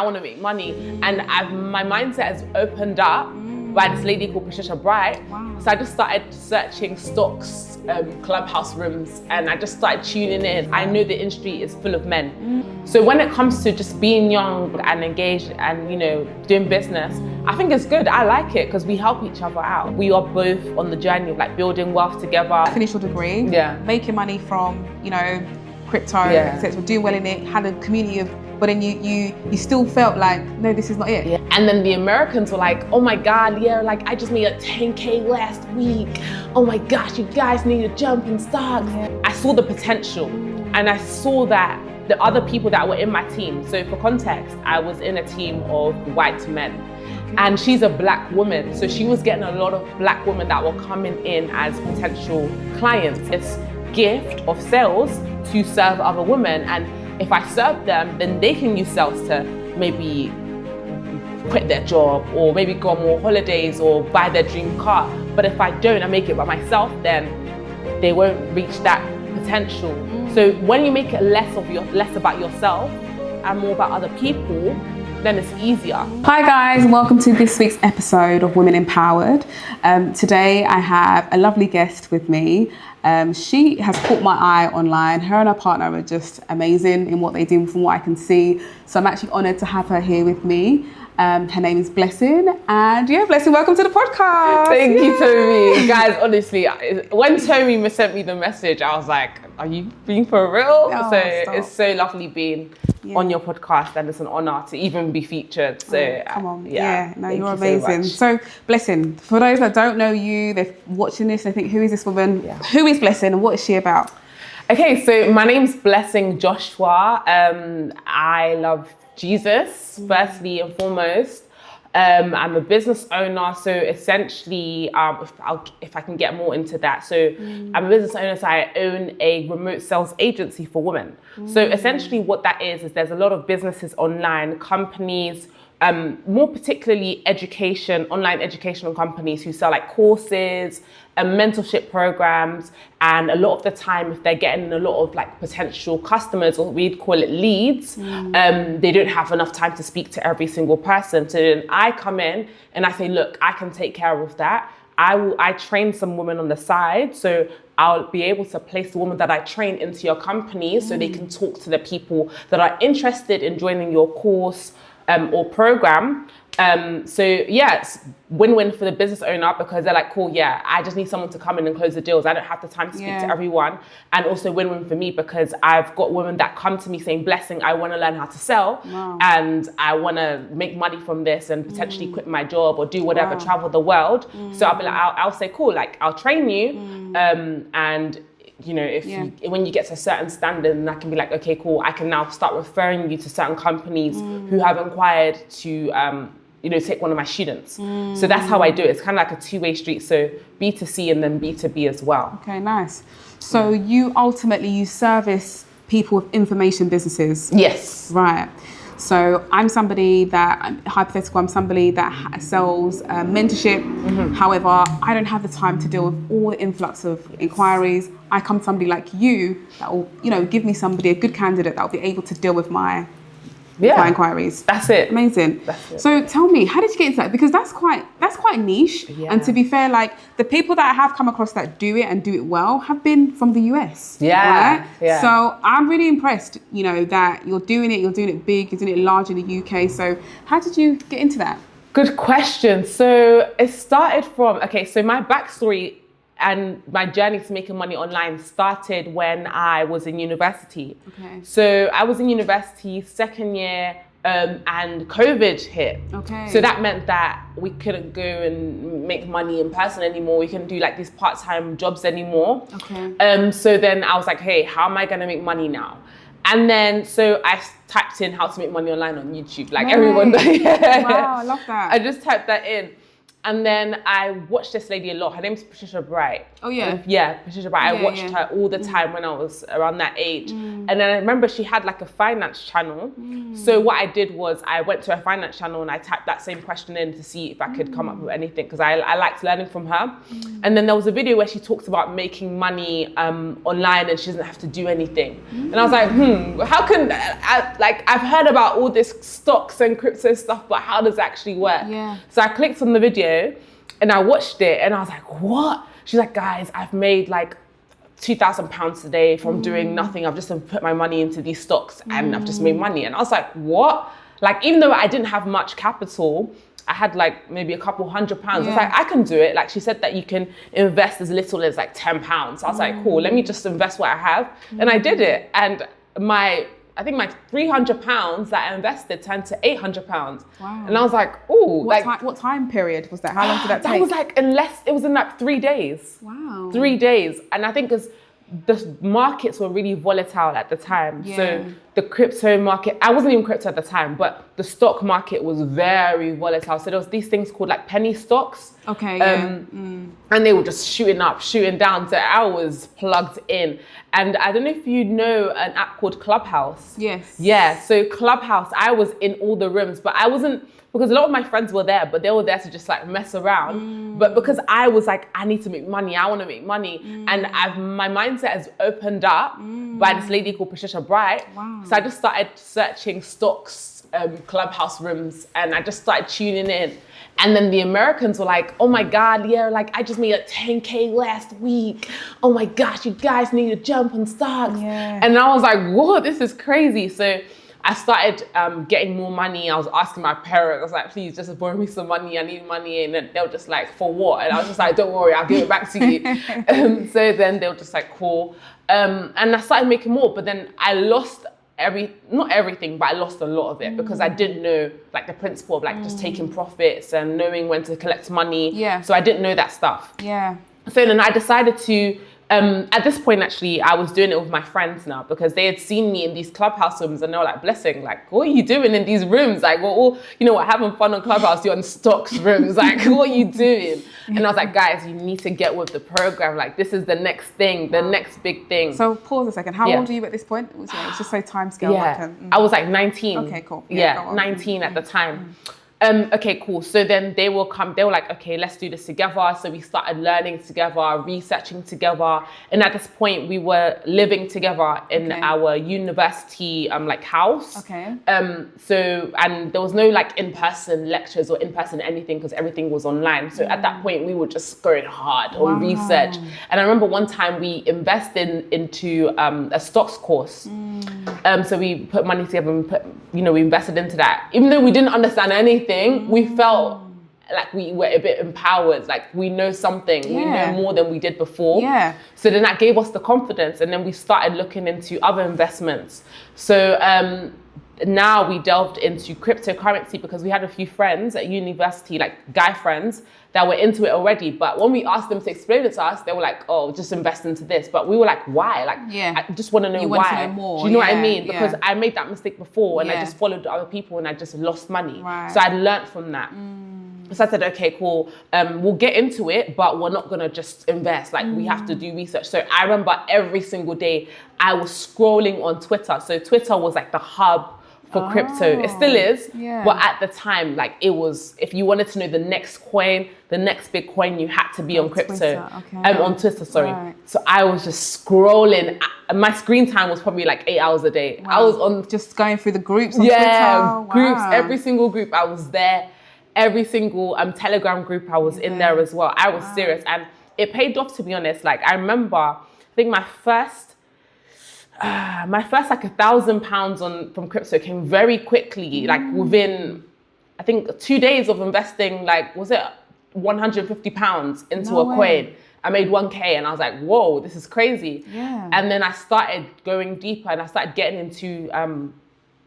I want to make money. And my mindset has opened up by this lady called Patricia Bright. Wow. So I just started searching stocks, clubhouse rooms, and I just started tuning in. I know the industry is full of men. So when it comes to just being young and engaged and, doing business, I think it's good. I like it because we help each other out. We are both on the journey of like building wealth together. Finish your degree, making money from, crypto, etc., doing well in it, had a community of, but then you still felt like, no, this is not it. Yeah. And then the Americans were like, oh my God, like I just made a 10K last week. Oh my gosh, you guys need to jump in stocks. I saw the potential and I saw that the other people that were in my team. So for context, I was in a team of white men. And she's a black woman. So she was getting a lot of black women that were coming in as potential clients. This gift of sales to serve other women. And if I serve them, then they can use sales to maybe quit their job or maybe go on more holidays or buy their dream car. But if I don't, I make it by myself, then they won't reach that potential. So when you make it less about yourself and more about other people, then it's easier. Hi guys, and welcome to this week's episode of Women Empowered. Today I have a lovely guest with me. She has caught my eye online. Her and her partner are just amazing in what they do from what I can see. So I'm actually honoured to have her here with me. Her name is Blessing, and Blessing, welcome to the podcast. Thank you, Tommy. Guys, honestly, when Tommy sent me the message, I was like, are you being for real? Oh, it's so lovely being on your podcast, and it's an honour to even be featured. So come on, you're amazing. So Blessing, for those that don't know you, they're watching this, they think, who is this woman? Yeah. Who is Blessing and what is she about? Okay, so my name's Blessing Joshua. I love Jesus, firstly and foremost. I'm a business owner, so essentially, if I can get more into that. So I'm a business owner, so I own a remote sales agency for women. So essentially what that is there's a lot of businesses online, companies, more particularly online educational companies who sell like courses and mentorship programs. And a lot of the time, if they're getting a lot of like potential customers, or we'd call it leads, they don't have enough time to speak to every single person. So then I come in and I say, look, I can take care of that. I train some women on the side. So I'll be able to place the women that I train into your company so they can talk to the people that are interested in joining your course or program. It's win-win for the business owner because they're like, cool, I just need someone to come in and close the deals. I don't have the time to speak to everyone. And also win-win for me because I've got women that come to me saying, Blessing, I want to learn how to sell and I want to make money from this and potentially quit my job or do whatever, travel the world. So I'll be like, I'll say, cool, like I'll train you and when you get to a certain standard, and I can be like, okay, cool, I can now start referring you to certain companies who have inquired to, take one of my students. So that's how I do it. It's kind of like a two-way street. So B2C and then B2B as well. Okay, nice. So you service people with information businesses. Yes. Right. So I'm somebody that sells mentorship. However, I don't have the time to deal with all the influx of inquiries. I come to somebody like you that will, give me a good candidate that will be able to deal with my inquiries. That's it. Amazing. That's it. So tell me, how did you get into that? Because that's quite niche. Yeah. And to be fair, like the people that I have come across that do it and do it well have been from the US. Yeah. Right? Yeah. So I'm really impressed, that you're doing it big, you're doing it large in the UK. So how did you get into that? Good question. So it started from, so my backstory and my journey to making money online started when I was in university. Okay. So I was in university second year and COVID hit. Okay. So that meant that we couldn't go and make money in person anymore. We couldn't do like these part-time jobs anymore. Okay. So then I was like, hey, how am I gonna make money now? And then, so I typed in how to make money online on YouTube, like everyone does. Wow, I love that. I just typed that in. And then I watched this lady a lot. Her name's Patricia Bright. Oh, yeah. Yeah, Patricia Bright. Yeah, I watched her all the time when I was around that age. And then I remember she had like a finance channel. So what I did was I went to her finance channel and I typed that same question in to see if I could come up with anything, because I liked learning from her. And then there was a video where she talks about making money online and she doesn't have to do anything. And I was like, how can, I've heard about all this stocks and crypto stuff, but how does it actually work? Yeah. So I clicked on the video and I watched it and I was like, what? She's like, guys, I've made like £2,000 today from doing nothing. I've just put my money into these stocks and I've just made money. And I was like, what? Like, even though I didn't have much capital, I had like maybe a couple £100. I was like, I can do it. Like, she said that you can invest as little as like £10. So I was like, cool, let me just invest what I have. And I did it. And I think my £300 that I invested turned to £800. Wow. And I was like, ooh. What time period was that? How long did that take? That was like, it was in like 3 days. Wow. 3 days. And I think because the markets were really volatile at the time. Yeah. So the crypto market, I wasn't even crypto at the time, but the stock market was very volatile. So there was these things called like penny stocks. Okay, And they were just shooting up, shooting down. So I was plugged in. And I don't know if you know an app called Clubhouse. Yes. Yeah, so Clubhouse, I was in all the rooms, but I wasn't, because a lot of my friends were there, but they were there to just like mess around. But because I was like, I need to make money, I want to make money. And my mindset has opened up by this lady called Patricia Bright. Wow. So I just started searching stocks, Clubhouse rooms, and I just started tuning in. And then the Americans were like, oh my God, yeah, like I just made like 10K last week. Oh my gosh, you guys need to jump on stocks. Yeah. And I was like, whoa, this is crazy. So I started getting more money. I was asking my parents, I was like, please just borrow me some money. I need money. And then they were just like, for what? And I was just like, don't worry, I'll give it back to you. So then they were just like, cool. And I started making more, but then I lost not everything, but I lost a lot of it because I didn't know like the principle of like just taking profits and knowing when to collect money. Yeah. So I didn't know that stuff. Yeah. So then I decided to, at this point actually, I was doing it with my friends now because they had seen me in these Clubhouse rooms and they were like, Blessing, like, what are you doing in these rooms? Like, we're all, you know, we're having fun on Clubhouse, you're on stocks rooms, like, what are you doing? And I was like, guys, you need to get with the program. Like, this is the next thing, the next big thing. So pause a second. How old are you at this point? It's just so time scale. Yeah, I was like 19. Okay, cool. Yeah, 19 at the time. Okay, cool. So then they were like, okay, let's do this together. So we started learning together, researching together. And at this point we were living together in our university like house. Okay. So, and there was no like in-person lectures or in-person anything because everything was online. So at that point we were just going hard on research. And I remember one time we invested into a stocks course. So we put money together and we invested into that. Even though we didn't understand anything, we felt like we were a bit empowered, like we know something, we know more than we did before. Yeah. So then that gave us the confidence, and then we started looking into other investments. So now we delved into cryptocurrency because we had a few friends at university, like guy friends, that were into it already. But when we asked them to explain it to us, they were like, oh, just invest into this. But we were like, why? Like, I just want to know why. Want to know more. Do you know what I mean? Because I made that mistake before and I just followed other people and I just lost money. Right. So I learned from that. So I said, okay, cool. We'll get into it, but we're not going to just invest. Like, we have to do research. So I remember every single day I was scrolling on Twitter. So Twitter was like the hub for crypto. It still is. Yeah. But at the time, like it was, if you wanted to know the next coin, the next big coin, you had to be on crypto. On Twitter, sorry. Right. So I was just scrolling. My screen time was probably like 8 hours a day. Wow. I was on just going through the groups on Twitter. Groups, every single group I was there. Every single Telegram group I was in there as well. I was serious and it paid off, to be honest. Like I remember, I think my first like £1,000 from crypto came very quickly, like within, I think 2 days of investing, like, was it £150 into a coin? I made 1K and I was like, whoa, this is crazy. Yeah. And then I started going deeper and I started getting into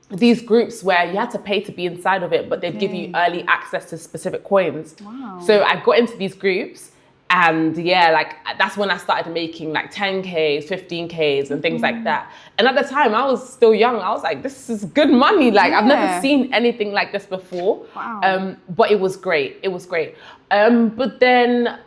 these groups where you had to pay to be inside of it, but they'd give you early access to specific coins. Wow. So I got into these groups And yeah, like that's when I started making like 10Ks, 15Ks and things like that. And at the time I was still young. I was like, this is good money. Like I've never seen anything like this before. Wow. But it was great. It was great. But then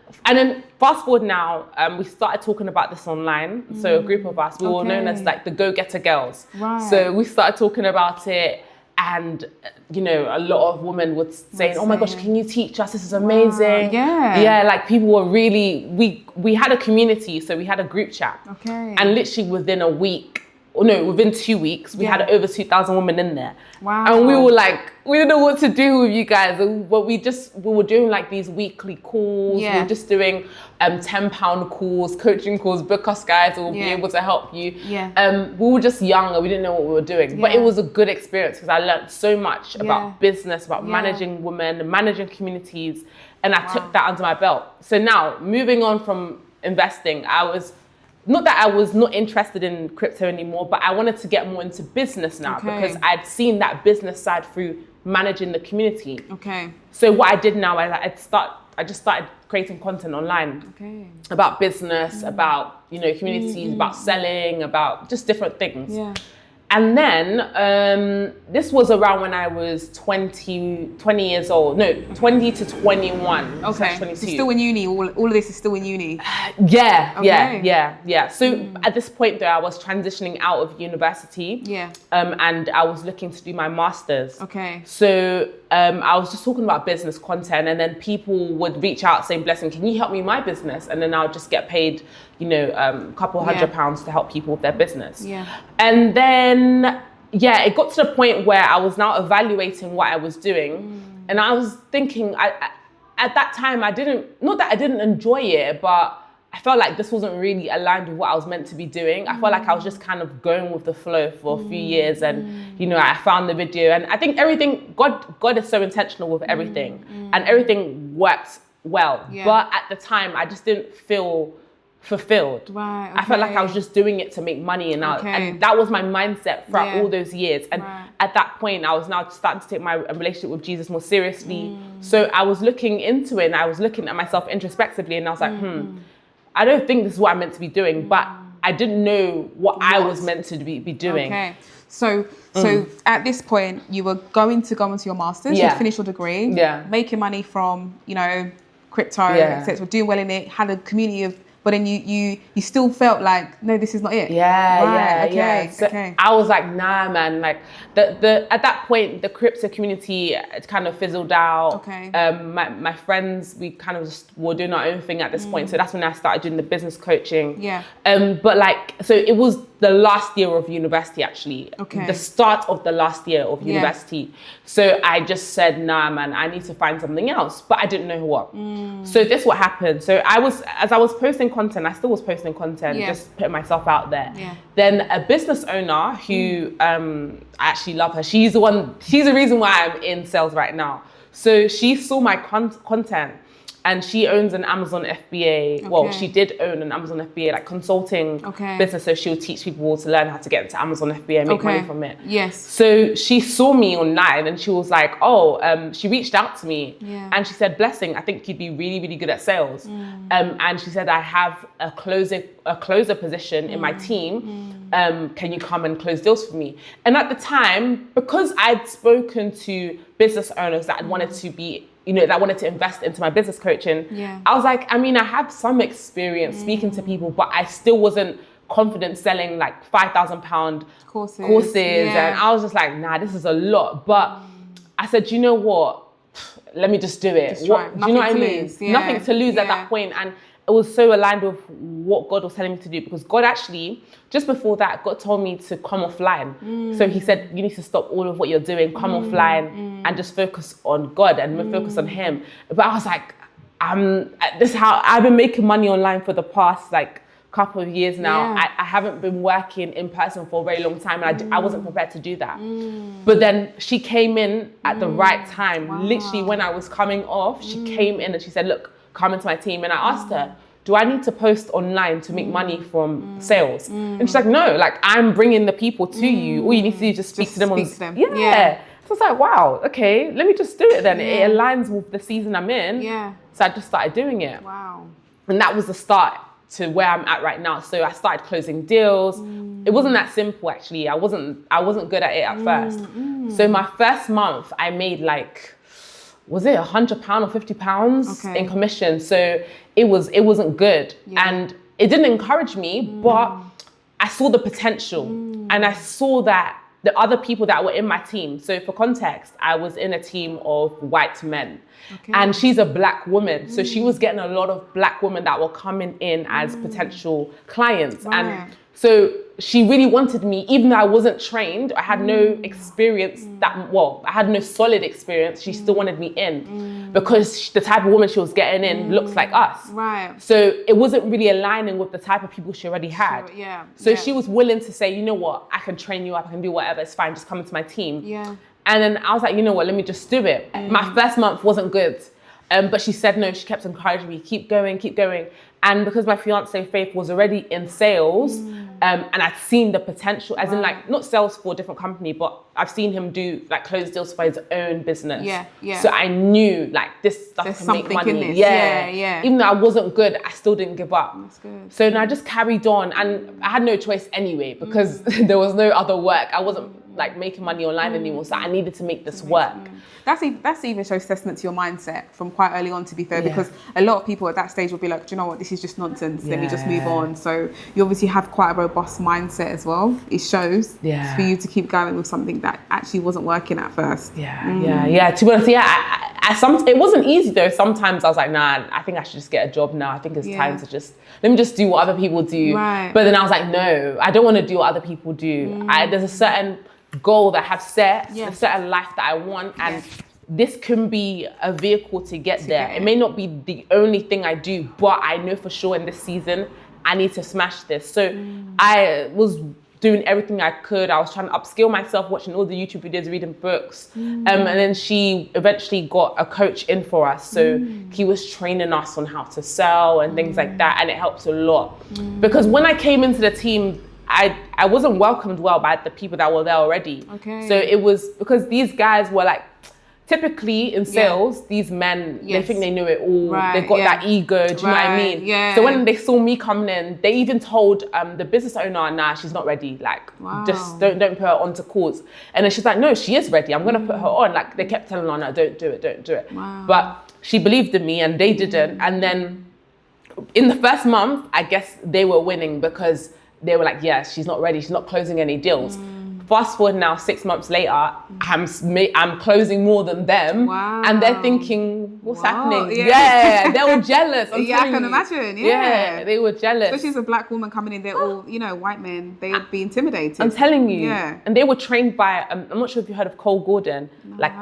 fast forward now, we started talking about this online. So a group of us, we were known as like the Go-Getter Girls. Right. So we started talking about it. And, you know, a lot of women would say, oh my gosh, can you teach us? This is amazing. Yeah. Yeah, like people were really, we had a community, so we had a group chat. Okay. And literally within a week, or no, within 2 weeks, we had over 2,000 women in there. Wow. And we were like, we didn't know what to do with you guys. But we were doing like these weekly calls. Yeah. We were just doing £10 calls, coaching calls, book us guys, we'll be able to help you. Yeah. We were just young and we didn't know what we were doing. But it was a good experience because I learned so much about business, about managing women, managing communities. And I took that under my belt. So now, moving on from investing, not that I was not interested in crypto anymore, but I wanted to get more into business now because I'd seen that business side through managing the community. Okay. So what I did now is I just started creating content online about business, about, you know, communities, about selling, about just different things. Yeah. And then this was around when I was 20 years old. No, 20 to 21. Okay. 22. So still in uni. All of this is still in uni. Yeah. So at this point though, I was transitioning out of university. Yeah. And I was looking to do my master's. Okay. So I was just talking about business content, and then people would reach out saying, Blessing, can you help me with my business? And then I'll just get paid, you know, a couple £100 to help people with their business. Yeah. And then, it got to the point where I was now evaluating what I was doing. And I was thinking, at that time, not that I didn't enjoy it, but I felt like this wasn't really aligned with what I was meant to be doing. I felt like I was just kind of going with the flow for a few years. And, you know, I found the video, and I think God is so intentional with everything, and everything works well. Yeah. But at the time, I just didn't feel fulfilled. Right. I felt like I was just doing it to make money, and that was my mindset throughout all those years. And at that point, I was now starting to take my relationship with Jesus more seriously. So I was looking into it, and I was looking at myself introspectively, and I was like, I don't think this is what I'm meant to be doing, but I didn't know what I was meant to be doing. Okay. So at this point, you were going to go into your master's, you'd finished your degree, making money from, you know, crypto, etc., doing well in it, had a community of, but then you still felt like, no, this is not it. So I was like, nah, man. Like the at that point, the crypto community kind of fizzled out. Okay. My friends, we kind of just were doing our own thing at this point. So that's when I started doing the business coaching. Yeah. But like, so it was the last year of university, actually. Okay. The start of the last year of university. So I just said, nah, man, I need to find something else, but I didn't know what. So this is what happened. So as I was posting content, I still was posting content, just putting myself out there. Yeah. Then a business owner who, I actually love her. She's the reason why I'm in sales right now. So she saw my content, and she owns an Amazon FBA. Okay. Well, she did own an Amazon FBA, like consulting business. So she would teach people to learn how to get into Amazon FBA and make money from it. Yes. So she saw me online, and she was like, she reached out to me, and she said, Blessing, I think you'd be really, really good at sales. And she said, I have a closer position in my team. Can you come and close deals for me? And at the time, because I'd spoken to business owners that wanted to be, that wanted to invest into my business coaching, I was like, I mean, I have some experience speaking to people, but I still wasn't confident selling like £5,000 courses. And I was just like, nah, this is a lot. But I said, you know what? Let me just do it. Do you know what I mean? Nothing to lose at that point. And it was so aligned with what God was telling me to do, because God actually, just before that, God told me to come offline. So he said, you need to stop all of what you're doing, come offline and just focus on God and focus on him. But I was like, this is how I've been making money online for the past like couple of years now. I haven't been working in person for a very long time, and I wasn't prepared to do that. But then she came in at the right time. Literally when I was coming off, she came in and she said, look, come into my team. And I asked her, do I need to post online to make money from sales? And she's like, no, like I'm bringing the people to you. All you need to do is just speak to them. So I was like, wow, okay, let me just do it then. It aligns with the season I'm in. So I just started doing it. Wow. And that was the start to where I'm at right now. So I started closing deals. It wasn't that simple, actually. I wasn't good at it at first. So my first month, I made like, was it £100 or £50 in commission? So it wasn't good. And it didn't encourage me, but I saw the potential. And I saw that the other people that were in my team. So for context, I was in a team of white men. And she's a black woman. So she was getting a lot of black women that were coming in as potential clients. And so she really wanted me, even though I wasn't trained, I had no experience I had no solid experience, she still wanted me in because the type of woman she was getting in looks like us. So it wasn't really aligning with the type of people she already had. So she was willing to say, you know what, I can train you up, I can do whatever, it's fine, just come into my team. And then I was like, you know what, let me just do it. My first month wasn't good. But she said no, she kept encouraging me, keep going, keep going. And because my fiance Faith was already in sales, and I'd seen the potential, as in like, not sales for a different company, but I've seen him do like close deals for his own business. So I knew like this stuff can make money. In this. Even though I wasn't good, I still didn't give up. That's good. So then I just carried on, and I had no choice anyway, because there was no other work. I wasn't like making money online anymore, so I needed to make this work. That's even shows testament to your mindset from quite early on, to be fair, because a lot of people at that stage will be like, do you know what, this is just nonsense, let me just move on. So you obviously have quite a robust mindset as well. It shows for you to keep going with something that actually wasn't working at first. To be honest, it wasn't easy though. Sometimes I was like, nah, I think I should just get a job now. I think it's time to let me just do what other people do. But then I was like, no, I don't want to do what other people do. There's a certain goal that I have set, a certain life that I want, and this can be a vehicle to get there. It may not be the only thing I do, but I know for sure in this season I need to smash this. So I was doing everything I could. I was trying to upskill myself, watching all the YouTube videos, reading books. And then she eventually got a coach in for us. So he was training us on how to sell and things like that. And it helps a lot. Because when I came into the team, I wasn't welcomed well by the people that were there already. So it was because these guys were like, typically in sales, these men, they think they know it all. They've got that ego, do you know what I mean? So when they saw me coming in, they even told the business owner, nah, she's not ready. Like, just don't put her onto calls. And then she's like, no, she is ready. I'm going to put her on. Like, they kept telling her, no, don't do it. But she believed in me and they didn't. And then in the first month, I guess they were winning because they were like, yes, she's not ready. She's not closing any deals. Fast forward now, 6 months later, I'm closing more than them. And they're thinking, what's happening? They were jealous. I can imagine. They were jealous. Especially as a black woman coming in, they're all, white men, they would be intimidated. I'm telling you. And they were trained by, I'm not sure if you heard of Cole Gordon.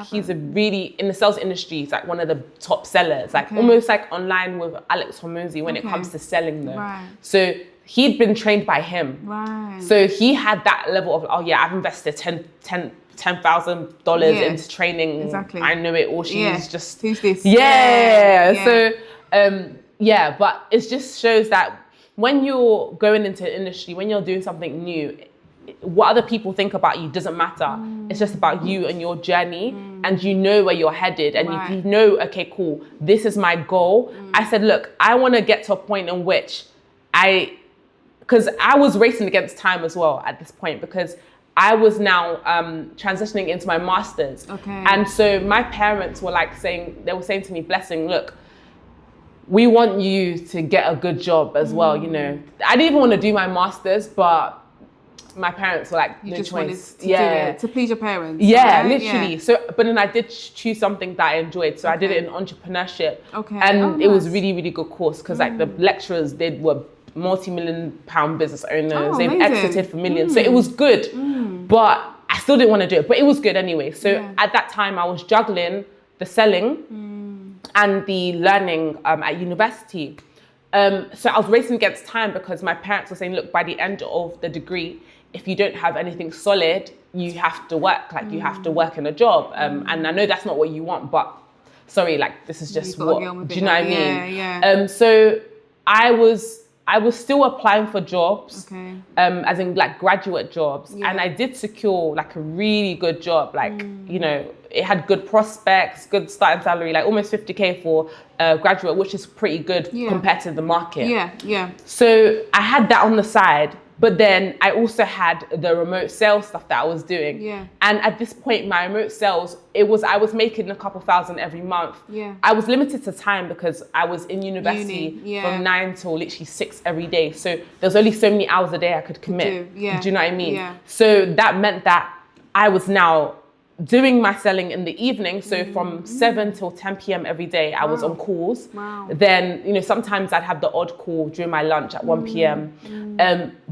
He's a really, in the sales industry, he's like one of the top sellers, almost like online with Alex Hormozy when it comes to selling though. So he'd been trained by him. So he had that level of, I've invested $10,000 into training. I know it all. She's just... Who's this? So, but it just shows that when you're going into the industry, when you're doing something new, what other people think about you doesn't matter. It's just about you and your journey, and you know where you're headed, and you know, okay, cool, this is my goal. I said, look, I want to get to a point in which because I was racing against time as well at this point, because I was now transitioning into my master's. And so my parents were saying to me, Blessing, look, we want you to get a good job as well, I didn't even want to do my master's, but my parents were like, no choice. To please your parents. Literally. So, but then I did choose something that I enjoyed. So I did it in entrepreneurship. And it was really, really good course, because the lecturers were multi-million-pound business owners. They've exited for millions. So it was good, but I still didn't want to do it. But it was good anyway. So at that time, I was juggling the selling and the learning at university. So I was racing against time, because my parents were saying, look, by the end of the degree, if you don't have anything solid, you have to work. You have to work in a job. And I know that's not what you want, but sorry, this is just what, do you know what I mean? So I was still applying for jobs, as in graduate jobs. And I did secure a really good job. It it had good prospects, good starting salary, like almost 50K for a graduate, which is pretty good compared to the market. Yeah. So I had that on the side, but then I also had the remote sales stuff that I was doing. Yeah. And at this point, my remote sales, I was making a couple thousand every month. Yeah. I was limited to time because I was in university from 9 till literally 6 every day. So there's only so many hours a day I could commit. Do you know what I mean? Yeah. So that meant that I was now doing my selling in the evening. So from 7 till 10 p.m. every day, I was on calls. Wow. Then, you know, sometimes I'd have the odd call during my lunch at 1 p.m.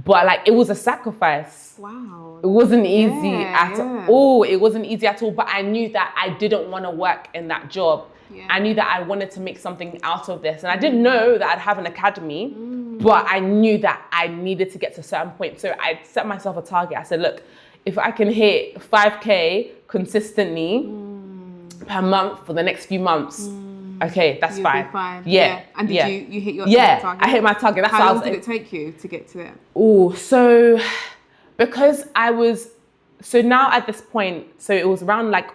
But like, it was a sacrifice. Wow. It wasn't easy at all. It wasn't easy at all. But I knew that I didn't want to work in that job. Yeah. I knew that I wanted to make something out of this. And I didn't know that I'd have an academy, but I knew that I needed to get to a certain point. So I set myself a target. I said, look, if I can hit 5K consistently per month for the next few months, okay, that's fine. Yeah. And did you hit your target? I hit my target. That's How long did it take you to get to that? Oh, so because so now at this point, so it was around like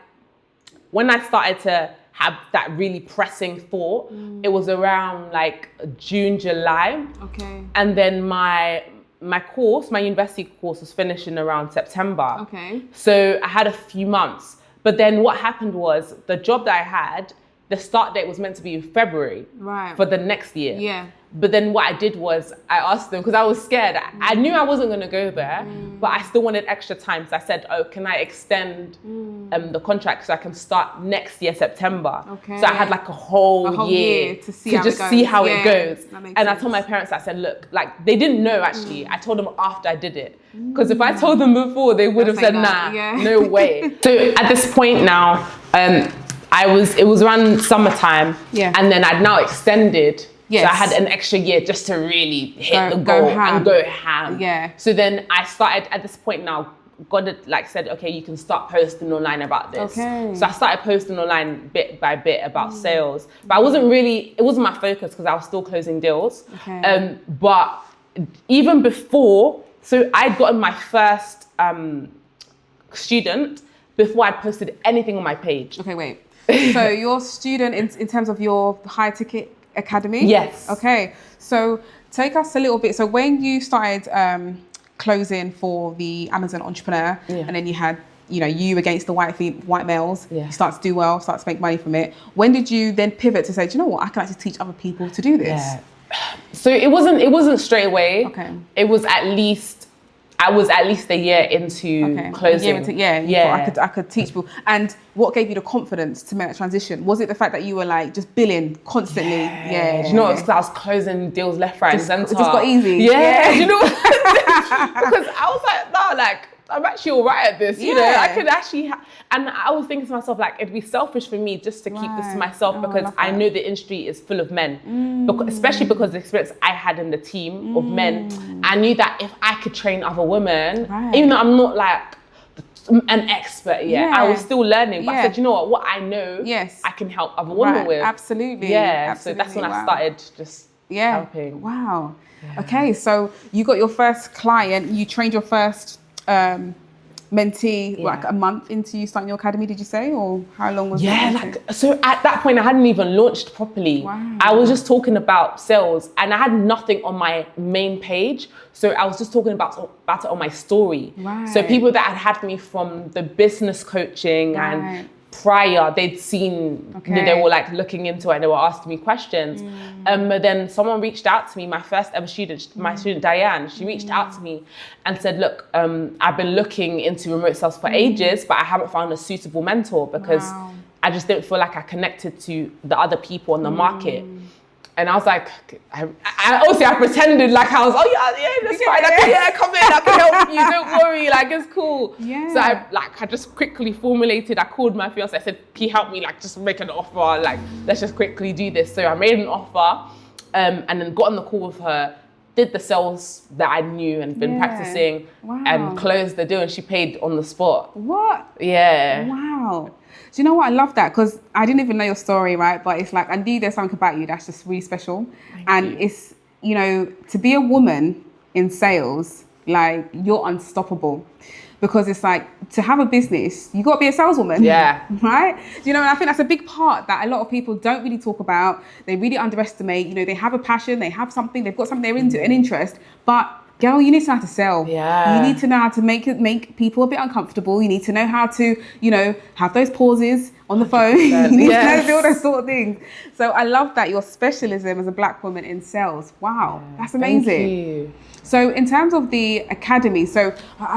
when I started to have that really pressing thought, it was around like June, July. Okay. And then my university course was finishing around September. Okay. So I had a few months. But then what happened was the job that I had, the start date was meant to be in February for the next year. Yeah. But then what I did was I asked them, because I was scared. I knew I wasn't going to go there, but I still wanted extra time. So I said, oh, can I extend the contract so I can start next year, September? Okay. So I had like a whole year to see how it goes. And I told my parents, I said, look, like they didn't know actually. I told them after I did it. Because if I told them before, they would have said, nah, no way. So at this point now, it was around summertime. Yeah. And then I'd now extended. Yes. So I had an extra year just to really hit the goal and go ham. Yeah. So then I started at this point now, God had like said, okay, you can start posting online about this. Okay. So I started posting online bit by bit about sales, but it wasn't my focus because I was still closing deals. Okay. But even before, so I'd gotten my first student before I'd posted anything on my page. Okay, wait. So your student in terms of your high ticket academy? Yes. Okay. So take us a little bit. So when you started closing for the Amazon Entrepreneur, and then you had, you know, you against the white males, you start to do well, start to make money from it. When did you then pivot to say, do you know what, I can actually teach other people to do this? Yeah. So it wasn't straight away. Okay. It was I was at least a year into closing. I could teach people. And what gave you the confidence to make that transition? Was it the fact that you were like just billing constantly? Yeah. Do you know, because I was closing deals left, right, and centre. It just got easy. Yeah. Do you know? Because I was like, no, like I'm actually all right at this. You know, I could actually. And I was thinking to myself, like, it'd be selfish for me just to keep this to myself because I know the industry is full of men, especially because the experience I had in the team of men. I knew that if I could train other women, even though I'm not like an expert yet, I was still learning. But I said, you know what I know, I can help other women with. Absolutely. Yeah. So that's when I started just helping. Wow. Yeah. Okay. So you got your first client, you trained your first mentee like a month into you starting your academy, did you say, or how long was it? So at that point I hadn't even launched properly. I was just talking about sales and I had nothing on my main page, so I was just talking about it on my story. So people that had me from the business coaching and prior, they'd seen, you know, they were like looking into it and they were asking me questions. But then someone reached out to me, my first ever student, my student Diane, she reached out to me and said, look, I've been looking into remote sales for ages, but I haven't found a suitable mentor because I just didn't feel like I connected to the other people on the market. And I was like, I pretended like I was, that's fine. Come in, I can help you. Don't worry, like it's cool. So I just quickly formulated. I called my fiance. I said, can you help me? Like, just make an offer. Like, let's just quickly do this. So I made an offer, and then got on the call with her. Did the sales that I knew and been practicing, and closed the deal. And she paid on the spot. What? Yeah. Wow. Do you know what? I love that because I didn't even know your story, right? But it's like, I knew there's something about you that's just really special. Thank you. It's, you know, to be a woman in sales, like you're unstoppable. because it's like, to have a business, you got to be a saleswoman. Yeah. Right? You know, and I think that's a big part that a lot of people don't really talk about. They really underestimate. You know, they have a passion, they have something, they've got something they're into, an interest, but girl, you need to know how to sell. Yeah. You need to know how to make people a bit uncomfortable. You need to know how to, you know, have those pauses on the phone. You need to know to do all those sort of things. So I love that your specialism as a Black woman in sales. Wow, that's amazing. Thank you. So in terms of the academy, so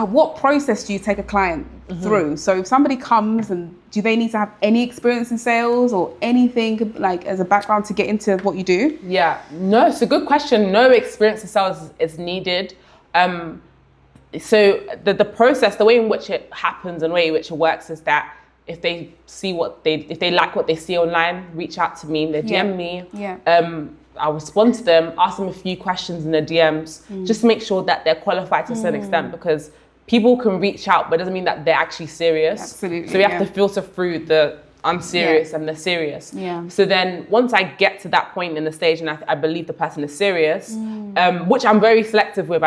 what process do you take a client through? So if somebody comes, and do they need to have any experience in sales or anything like as a background to get into what you do? Yeah, no, it's a good question. No experience in sales is needed. So the process, the way in which it happens and the way in which it works is that if they like what they see online, reach out to me, they DM me. Yeah. I'll respond to them, ask them a few questions in the DMs, just to make sure that they're qualified to a certain extent, because people can reach out, but it doesn't mean that they're actually serious. Absolutely. So we have to filter through the unserious and the serious. Yeah. So then once I get to that point in the stage and I believe the person is serious, which I'm very selective with,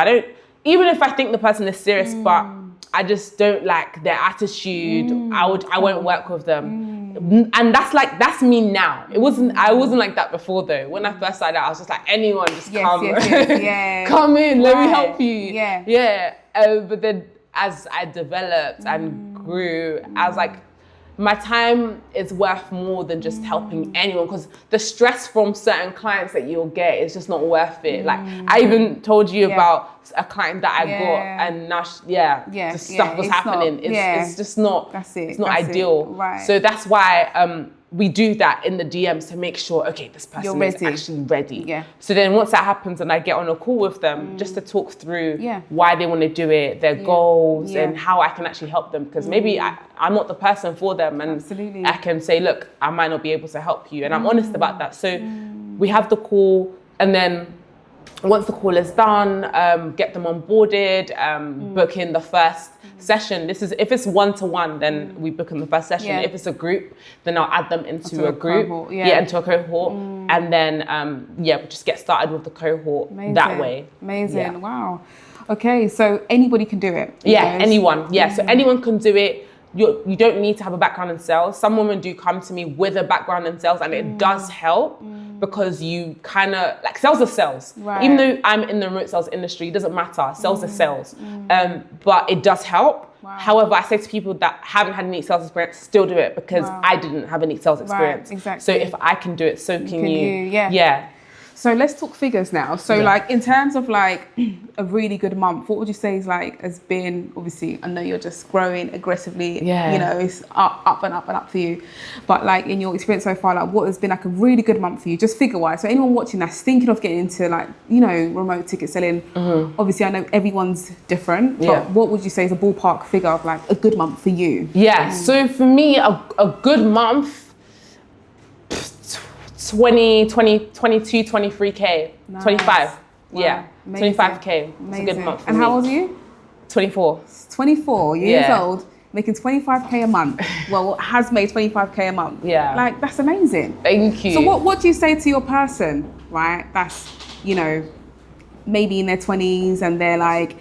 even if I think the person is serious, but I just don't like their attitude, I won't work with them. And that's me now. I wasn't like that before though. When I first started out, I was just like, anyone just come. Yeah. Come in, let me help you. Yeah. But then as I developed and grew, I was like, my time is worth more than just helping anyone, because the stress from certain clients that you'll get is just not worth it. Like I even told you about a client that I got, and now the stuff was happening. It's just not. It's not ideal. Right. So that's why we do that in the DMs to make sure, okay, this person is actually ready. Yeah. So then once that happens and I get on a call with them, just to talk through why they want to do it, their goals, and how I can actually help them. Because maybe I'm not the person for them, and I can say, look, I might not be able to help you. And I'm honest about that. So we have the call, and then once the call is done, get them onboarded, book in the first session. This is if it's one-to-one, then we book in the first session. If it's a group, then I'll add them into a group, into a cohort, and then we just get started with the cohort that way. Amazing, wow. Okay, so anybody can do it. Anyone. So anyone can do it. You don't need to have a background in sales. Some women do come to me with a background in sales, and it does help because you kind of like sales are sales. Right. Even though I'm in the remote sales industry, it doesn't matter. Sales are sales, but it does help. Wow. However, I say to people that haven't had any sales experience, still do it, because I didn't have any sales experience. Right, exactly. So if I can do it, so can you. Yeah. So let's talk figures now. So like in terms of like a really good month, what would you say is like has been, obviously I know you're just growing aggressively, you know, it's up and up and up for you. But like in your experience so far, like what has been like a really good month for you, just figure wise? So anyone watching that's thinking of getting into like, you know, remote ticket selling, obviously I know everyone's different, but what would you say is a ballpark figure of like a good month for you? So for me, a good month, 20, 22, 23K, nice. 25. Wow. Yeah, amazing. 25K. It's a good month for And me. How old are you? 24. 24 years old, making 25K a month. Well, has made 25K a month. Yeah. Like, that's amazing. Thank you. So what do you say to your person, right? That's, you know, maybe in their 20s and they're like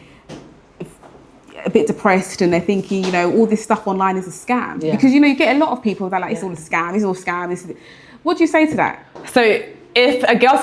a bit depressed and they're thinking, you know, all this stuff online is a scam. Yeah. Because, you know, you get a lot of people that are like, it's all a scam, it's all a scam. What do you say to that? So if a girl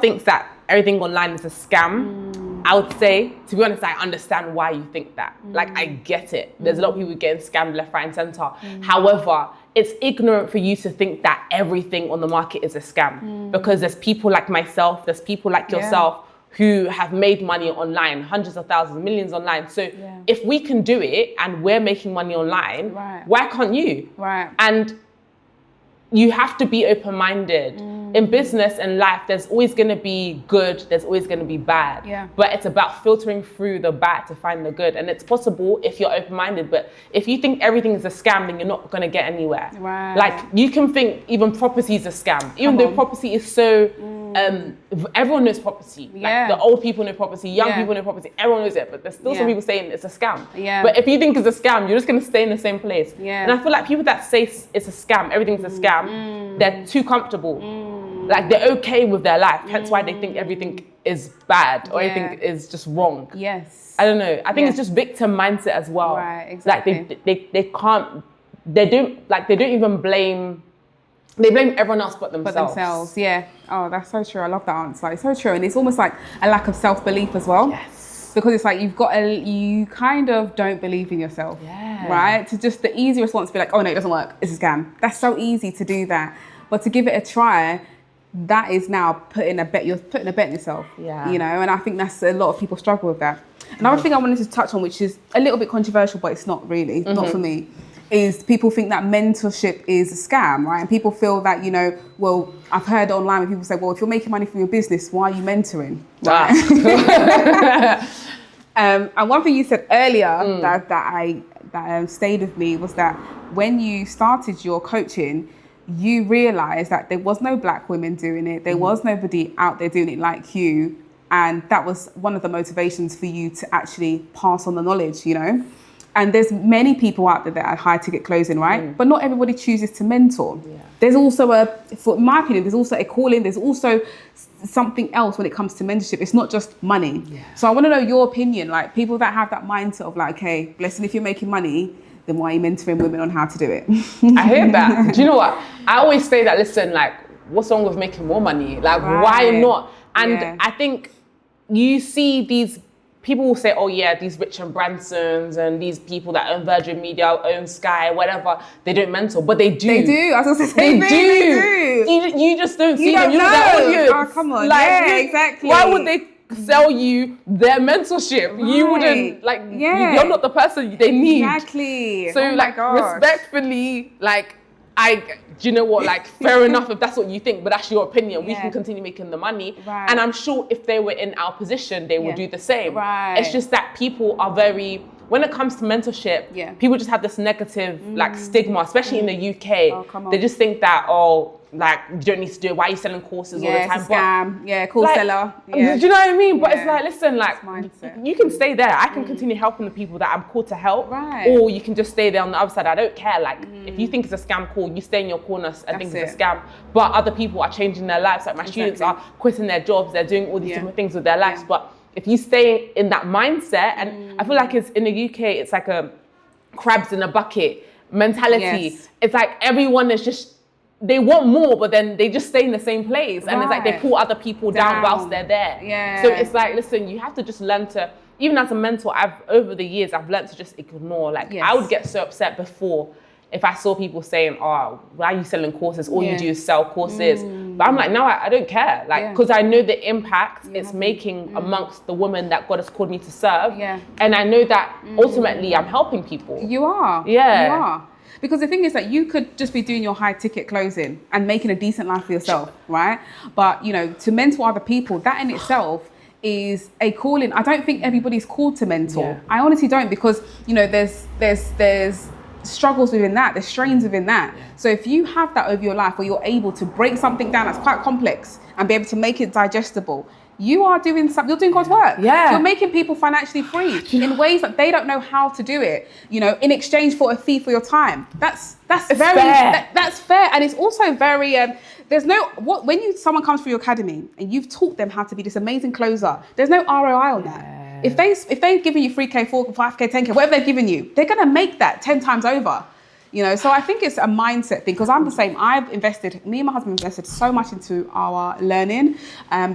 thinks that everything online is a scam, I would say, to be honest, I understand why you think that. Like, I get it. There's a lot of people getting scammed left, right, and center. However, it's ignorant for you to think that everything on the market is a scam, because there's people like myself, there's people like yourself who have made money online, hundreds of thousands, millions online. So if we can do it and we're making money online, why can't you? Right. And you have to be open-minded. In business and life, there's always going to be good, there's always going to be bad. Yeah. But it's about filtering through the bad to find the good. And it's possible if you're open-minded, but if you think everything is a scam, then you're not going to get anywhere. Right. Like, you can think even property is a scam, even though property is so, everyone knows property. Like, the old people know property, young people know property, everyone knows it, but there's still some people saying it's a scam. Yeah. But if you think it's a scam, you're just going to stay in the same place. Yeah. And I feel like people that say it's a scam, everything's a scam, they're too comfortable. Like they're okay with their life. Hence why they think everything is bad or everything is just wrong. Yes. I don't know. I think it's just victim mindset as well. Right, exactly. Like they don't even blame. They blame everyone else but themselves. Yeah. Oh, that's so true. I love that answer. It's so true. And it's almost like a lack of self-belief as well. Yes. Because it's like you kind of don't believe in yourself. Yeah. Right? To just the easy response to be like, oh no, it doesn't work. It's a scam. That's so easy to do that. But to give it a try, that is now you're putting a bet in yourself. Yeah. You know, and I think that's a lot of people struggle with that. Another thing I wanted to touch on, which is a little bit controversial, but it's not really, not for me, is people think that mentorship is a scam, right? And people feel that, you know, well, I've heard online when people say, well, if you're making money from your business, why are you mentoring? Right? And one thing you said earlier that stayed with me was that when you started your coaching, you realized that there was no black women doing it. There was nobody out there doing it like you. And that was one of the motivations for you to actually pass on the knowledge, you know? And there's many people out there that are high ticket closing, right? But not everybody chooses to mentor. Yeah. There's also in my opinion, there's also a calling. There's also something else when it comes to mentorship. It's not just money. Yeah. So I want to know your opinion, like people that have that mindset of like, okay, listen, if you're making money, then why are you mentoring women on how to do it? I hear that. Do you know what? I always say that, listen, like, what's wrong with making more money? Like, why not? And I think you see these people will say, oh yeah, these Richard Bransons and these people that own Virgin Media, own Sky, whatever, they don't mentor, but they do. They do. I was going to say, they do. You just don't see them. You know their audience. Oh, come on. Like, exactly. Why would they sell you their mentorship? Right. You wouldn't, like, you're not the person they need. Exactly. So, respectfully, like, do you know what, like, fair enough if that's what you think, but that's your opinion. We can continue making the money. Right. And I'm sure if they were in our position, they would do the same. Right. It's just that people are when it comes to mentorship, people just have this negative, like, stigma, especially in the UK. Oh, come on. They just think that, like, you don't need to do it. Why are you selling courses all the time? It's a scam. Call seller. Do you know what I mean? But it's like, listen, like, you can stay there. I can continue helping the people that I'm called to help. Right. Or you can just stay there on the other side. I don't care. Like, if you think it's a scam call, you stay in your corner and think it's a scam. But other people are changing their lives. Like, my students are quitting their jobs. They're doing all these different things with their lives. But if you stay in that mindset, and I feel like it's in the UK, it's like a crabs in a bucket mentality. Yes. It's like everyone is just, they want more, but then they just stay in the same place. And it's like they pull other people down whilst they're there. Yeah. So it's like, listen, you have to just learn to, even as a mentor, over the years, I've learned to just ignore. Like, I would get so upset before if I saw people saying, oh, why are you selling courses? All you do is sell courses. But I'm like, no, I don't care. Like, because I know the impact it's making amongst the women that God has called me to serve. Yeah. And I know that ultimately I'm helping people. You are. Yeah. You are. Because the thing is that you could just be doing your high ticket closing and making a decent life for yourself, right? But, you know, to mentor other people, that in itself is a calling. I don't think everybody's called to mentor. Yeah. I honestly don't, because, you know, there's struggles within that, there's strains within that. So if you have that over your life where you're able to break something down that's quite complex and be able to make it digestible, you are doing something, you're doing God's work. Yeah. You're making people financially free in ways that they don't know how to do it, you know, in exchange for a fee for your time. That's very fair. That's fair. And it's also very, someone comes through your academy and you've taught them how to be this amazing closer, there's no ROI on that. If they've given you 3K, 4K, 5K, 10K, whatever they've given you, they're going to make that 10 times over. You know, so I think it's a mindset thing, because I'm the same. Me and my husband invested so much into our learning,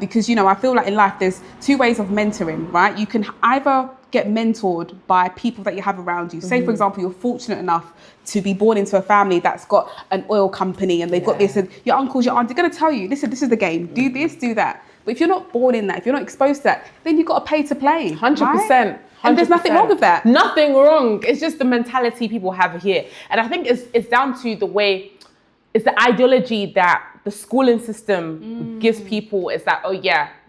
because, you know, I feel like in life there's two ways of mentoring, right? You can either get mentored by people that you have around you. Say, for example, you're fortunate enough to be born into a family that's got an oil company and they've got this, and your uncles, your aunts, they're going to tell you, listen, this is the game. Do this, do that. But if you're not born in that, if you're not exposed to that, then you've got to pay to play. 100%. Right? And there's nothing wrong with that. Nothing wrong. It's just the mentality people have here. And I think it's down to the way, it's the ideology that the schooling system gives people. It's that,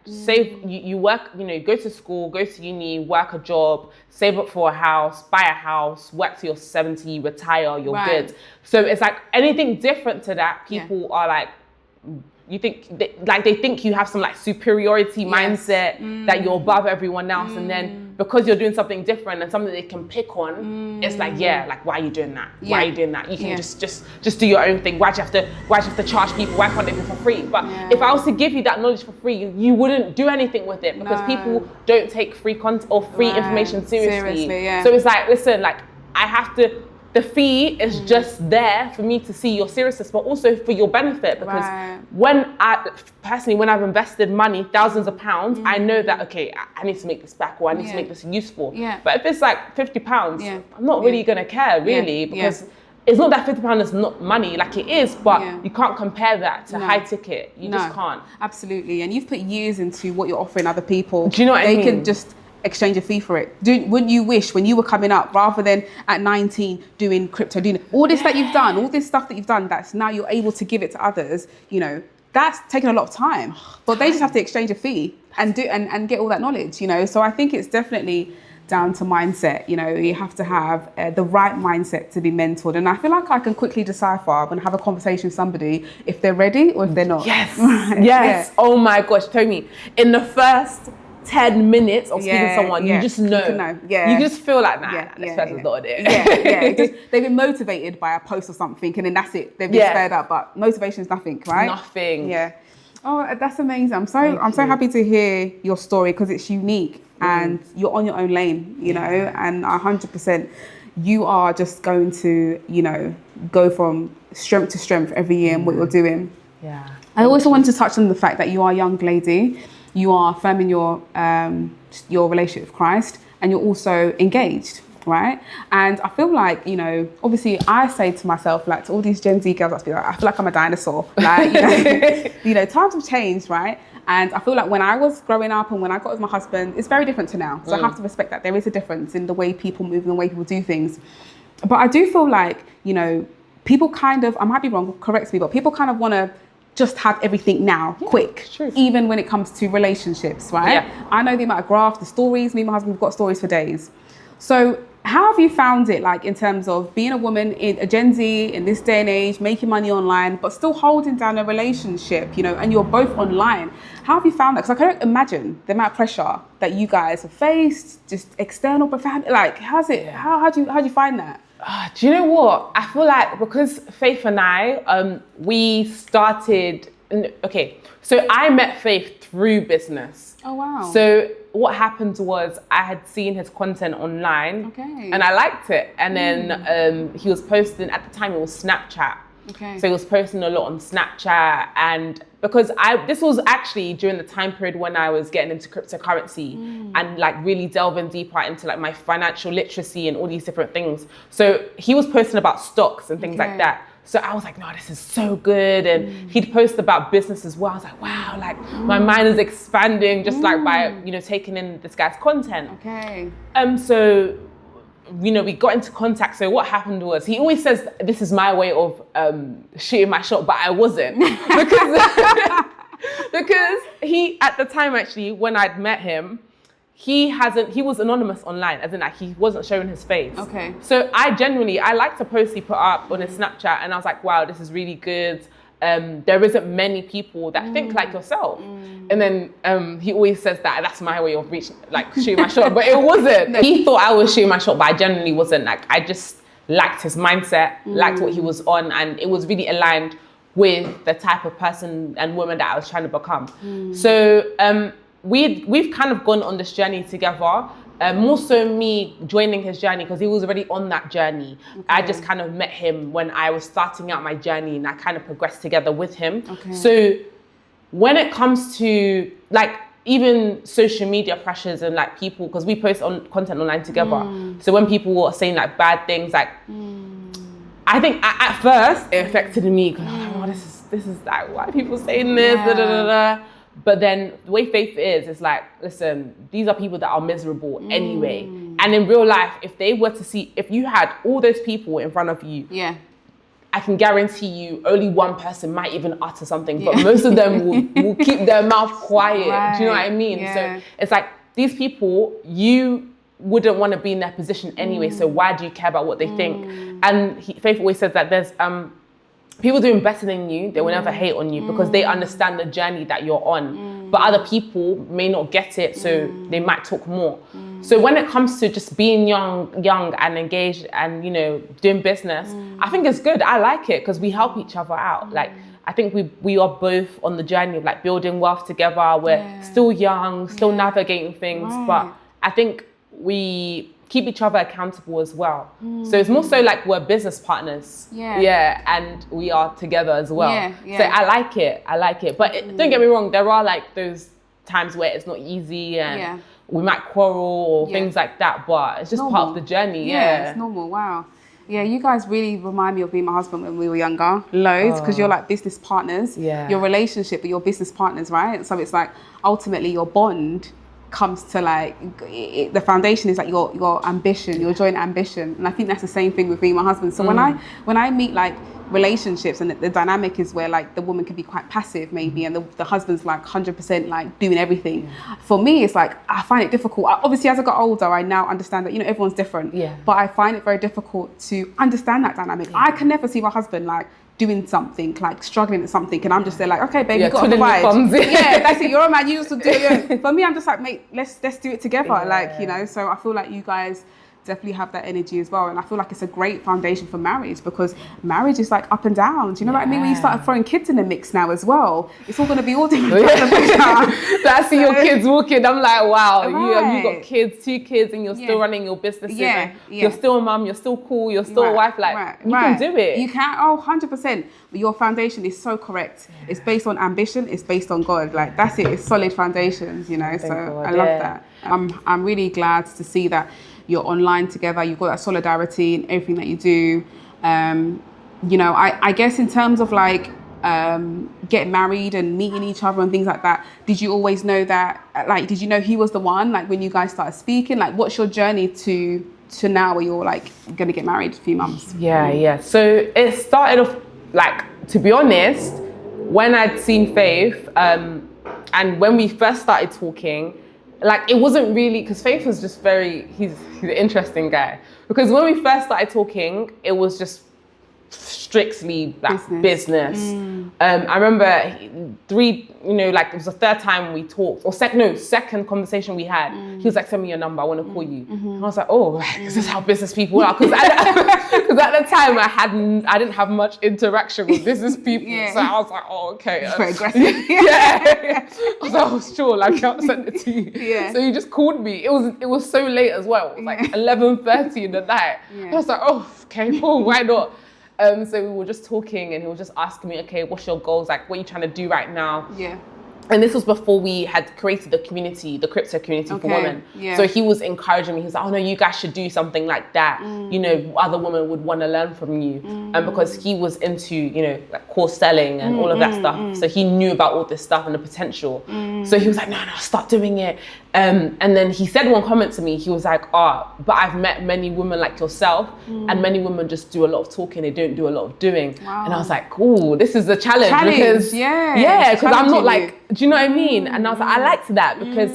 save, you work, you know, go to school, go to uni, work a job, save up for a house, buy a house, work till you're 70, retire, you're good. So it's like anything different to that, people are like, you think they think you have some like superiority mindset that you're above everyone else, and then because you're doing something different and something they can pick on, it's like, like, why are you doing that? Why are you doing that? You can just do your own thing. Why do you have to charge people? Why can't they do it for free? But if I was to give you that knowledge for free, you wouldn't do anything with it, because people don't take free content or free information seriously. So it's like, listen, like, I have to, the fee is just there for me to see your seriousness, but also for your benefit, because when I've invested money, thousands of pounds, I know that, okay, I need to make this back, or I need to make this useful. But if it's like £50, I'm not really gonna care, really, because it's not that £50 is not money, like it is, but you can't compare that to high ticket. You just can't. Absolutely, and you've put years into what you're offering other people. Do you know what I mean? They can just exchange a fee for it. Wouldn't you wish when you were coming up, rather than at 19 doing crypto, doing all this that you've done, all this stuff that you've done, that's now you're able to give it to others, you know, that's taken a lot of time. But they just have to exchange a fee and get all that knowledge, you know. So I think it's definitely down to mindset. You know, you have to have the right mindset to be mentored. And I feel like I can quickly decipher when I have a conversation with somebody if they're ready or if they're not. Yes. Yes. Oh my gosh, Tommy, in the first 10 minutes of speaking to someone, you just know. You just feel like, this person's not it. They've been motivated by a post or something, and then that's it. They've been spurred up, but motivation is nothing, right? Nothing. Yeah. Oh, that's amazing. I'm so happy to hear your story, because it's unique and you're on your own lane, you know, and 100%. You are just going to, you know, go from strength to strength every year in what you're doing. Yeah. I also wanted to touch on the fact that you are a young lady. You are firm in your relationship with Christ, and you're also engaged, right? And I feel like, you know, obviously I say to myself, like, to all these Gen Z girls, I feel like I'm a dinosaur. Like, you know, times have changed, right? And I feel like when I was growing up and when I got with my husband, it's very different to now. So I have to respect that there is a difference in the way people move and the way people do things. But I do feel like, you know, people kind of, I might be wrong, correct me, but people kind of want to just have everything now, quick, even when it comes to relationships, right? I know the amount of graft, the stories, me and my husband, we've got stories for days. So how have you found it, like, in terms of being a woman in a Gen Z in this day and age, making money online, but still holding down a relationship, you know, and you're both online? How have you found that? Because I can't imagine the amount of pressure that you guys have faced, just external, but family, like, how's it, how do you find that? Do you know what? I feel like because Faith and I, we started, so I met Faith through business. Oh, wow. So what happened was I had seen his content online and I liked it. And then he was posting, at the time it was Snapchat. So he was posting a lot on Snapchat, and because this was actually during the time period when I was getting into cryptocurrency and like really delving deeper into like my financial literacy and all these different things. So he was posting about stocks and things like that. So I was like, no, this is so good. And he'd post about business as well. I was like, wow, like my mind is expanding just like by, you know, taking in this guy's content. So, you know, we got into contact. So what happened was, he always says this is my way of shooting my shot, but I wasn't. because he, at the time actually, when I'd met him, he was anonymous online, as in like he wasn't showing his face. So I like to post he put up on his Snapchat, and I was like, wow, this is really good. There isn't many people that think like yourself. And then he always says that's my way of shooting my shot, but it wasn't. He thought I was shooting my shot, but I genuinely wasn't. Like, I just liked his mindset, liked what he was on, and it was really aligned with the type of person and woman that I was trying to become. So we've kind of gone on this journey together. More so me joining his journey, because he was already on that journey. I just kind of met him when I was starting out my journey, and I kind of progressed together with him. So when it comes to like even social media pressures and like people, because we post on content online together. So when people were saying like bad things, like I think at first it affected me, because I was like, oh, this is like, why are people saying this? But then the way Faith is, it's like, listen, these are people that are miserable anyway. And in real life, if they were to see, if you had all those people in front of you, I can guarantee you only one person might even utter something, but most of them will keep their mouth quiet. Do you know what I mean? So it's like, these people, you wouldn't want to be in their position anyway, so why do you care about what they think? And Faith always says that there's people doing better than you, they will never hate on you, because they understand the journey that you're on. but other people may not get it, so they might talk more. So when it comes to just being young and engaged and, you know, doing business, I think it's good. I like it because we help each other out. Like, I think we are both on the journey of like building wealth together. We're still young, still navigating things, but I think we keep each other accountable as well. So it's more so like we're business partners. And we are together as well. So I like it. But don't get me wrong, there are like those times where it's not easy and we might quarrel or things like that, but it's just part of the journey. It's normal. Wow. Yeah, you guys really remind me of being my husband when we were younger, loads, because you're like business partners. Your relationship with your business partners, right? So it's like ultimately your bond comes to like the foundation is like your ambition, your joint ambition, and I think that's the same thing with me and my husband. So when I meet like relationships and the dynamic is where like the woman can be quite passive maybe and the husband's like 100% like doing everything. For me, it's like I find it difficult. Obviously, as I got older, I now understand that, you know, everyone's different. But I find it very difficult to understand that dynamic. I can never see my husband like doing something, like struggling at something, and I'm just there like, okay, babe, you got to provide. That's it. You're a man. You just do it. For me, I'm just like, mate, let's do it together. Like, you know. So I feel like you guys definitely have that energy as well, and I feel like it's a great foundation for marriage, because marriage is like up and down. Do you know what I mean? When you start throwing kids in the mix now as well, it's all going to be all different. So I see your kids walking, I'm like, wow, you got kids, 2 kids, and you're still running your businesses. You're still a mum, you're still cool, you're still a wife. Like, you can do it. You can, 100%. But your foundation is so correct. It's based on ambition. It's based on God. Like, that's it. It's solid foundations, you know. So I love that. I'm really glad to see that you're online together, you've got that solidarity in everything that you do. You know, I guess in terms of like getting married and meeting each other and things like that, did you always know that, like, did you know he was the one, like when you guys started speaking? Like, what's your journey to now where you're like going to get married in a few months? So it started off, like, to be honest, when I'd seen Faith, and when we first started talking, like, it wasn't really, because Faith was just he's an interesting guy. Because when we first started talking, it was just strictly like business. I remember like it was the third time we talked, or second conversation we had. He was like, send me your number, I want to call you. And I was like, oh, this is how business people are. Because at the time I didn't have much interaction with business people. So I was like, oh, okay. Very aggressive. I was like, oh, sure, like, I'll send it to you. So he just called me. It was so late as well. It was like 11:30 in the night. I was like, oh, okay, cool, why not? So we were just talking, and he was just asking me, okay, what's your goals? Like, what are you trying to do right now? And this was before we had created the community, the crypto community for women. So he was encouraging me. He was like, oh no, you guys should do something like that. You know, other women would want to learn from you. And because he was into, you know, like course selling and all of that stuff. So he knew about all this stuff and the potential. So he was like, no, start doing it. And then he said one comment to me. He was like, but I've met many women like yourself, and many women just do a lot of talking. They don't do a lot of doing. And I was like, cool, this is a challenge. Because I'm not like, do you know what I mean? And I was like, I liked that because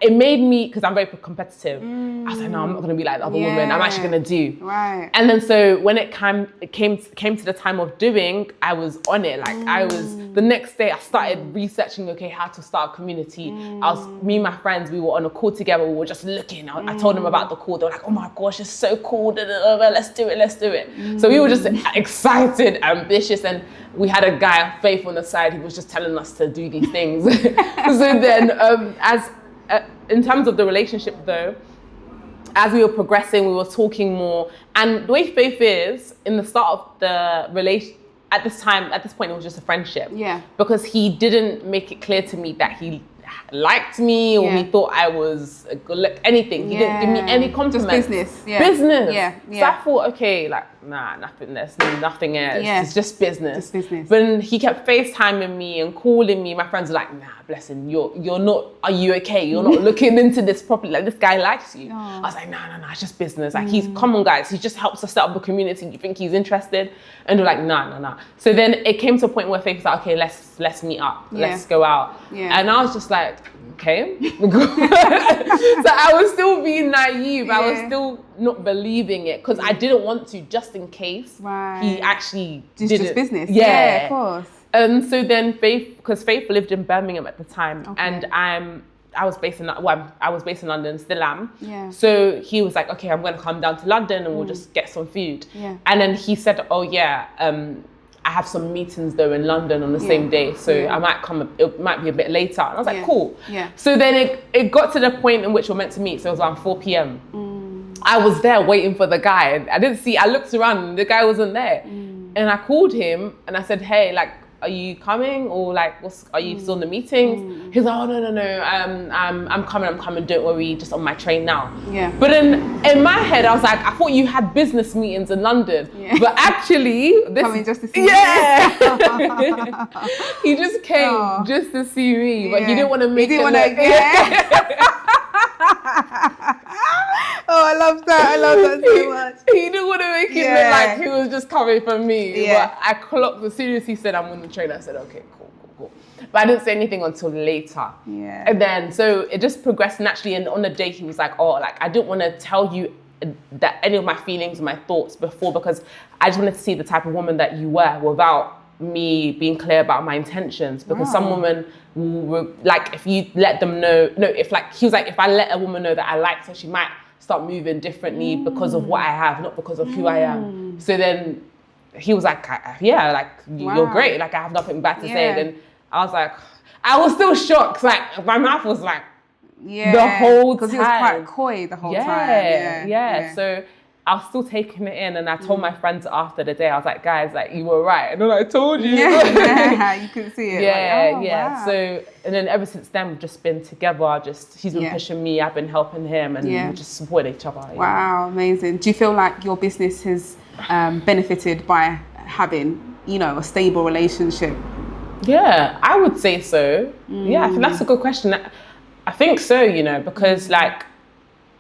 it made me, because I'm very competitive. I was like, no, I'm not going to be like the other women. I'm actually going to do. And then so when it came to the time of doing, I was on it. Like the next day I started researching, okay, how to start a community. Me and my friends, we were on a call together. We were just looking. I told them about the call. They were like, oh my gosh, it's so cool. Let's do it. So we were just excited, ambitious, and we had a guy, Faith, on the side. He was just telling us to do these things. So then in terms of the relationship though, as we were progressing, we were talking more. And the way Faith is, in the start of the relation, at this point, it was just a friendship. Because he didn't make it clear to me that he liked me or he thought I was a good look, anything. He didn't give me any compliments. Just business. So I thought, okay, like, nah, nothing else. It's just business. But he kept FaceTiming me and calling me. My friends were like, nah, bless him, you're not, are you okay? You're not looking into this properly. Like, this guy likes you. I was like, nah, it's just business. Like, come on, guys. He just helps us set up a community. You think he's interested? And they're like, nah. So then it came to a point where Faith was like, okay, let's meet up. Let's go out. And I was just like, okay. So I was still being naive. I was still not believing it because I didn't want to, just in case he actually didn't. Just business. Yeah, of course. So then because Faith lived in Birmingham at the time, and I was based in London, still am. Yeah. So he was like, okay, I'm going to come down to London and we'll just get some food. Yeah. And then he said, oh yeah, I have some meetings though in London on the same day, so I might come. It might be a bit later. And I was like, cool. Yeah. So then it got to the point in which we're meant to meet. So it was around 4 p.m. I was there waiting for the guy, and I looked around and the guy wasn't there. And I called him and I said, hey, like, are you coming, or like, are you still in the meetings? He's like, oh no, I'm coming, don't worry, just on my train now. Yeah. But in my head I was like, I thought you had business meetings in London, but actually coming just to see he just came just to see me, but he didn't want to make it Oh, I love that so much. He didn't want to make it look like he was just coming for me. But I clocked, as soon as he said I'm on the train, I said, okay, cool. But I didn't say anything until later. Yeah. And then, so it just progressed naturally. And on the day, he was like, oh, like, I didn't want to tell you that any of my feelings, my thoughts before, because I just wanted to see the type of woman that you were without me being clear about my intentions. Because some women will, like, if you let them know, he was like, if I let a woman know that I like her, she might start moving differently because of what I have, not because of who I am. So then he was like, yeah, like, you're great. Like, I have nothing bad to say. Then I was like, I was still shocked. Like, my mouth was like, the whole time. Because he was quite coy the whole time. Yeah. So I was still taking it in, and I told my friends after the day, I was like, guys, like, you were right. And then I told you. You could see it. Wow. So, and then ever since then, we've just been together. He's been pushing me, I've been helping him, and we've just supported each other. Wow, amazing. Do you feel like your business has benefited by having, a stable relationship? Yeah, I would say so. Yeah, I think that's a good question. I think so, because like,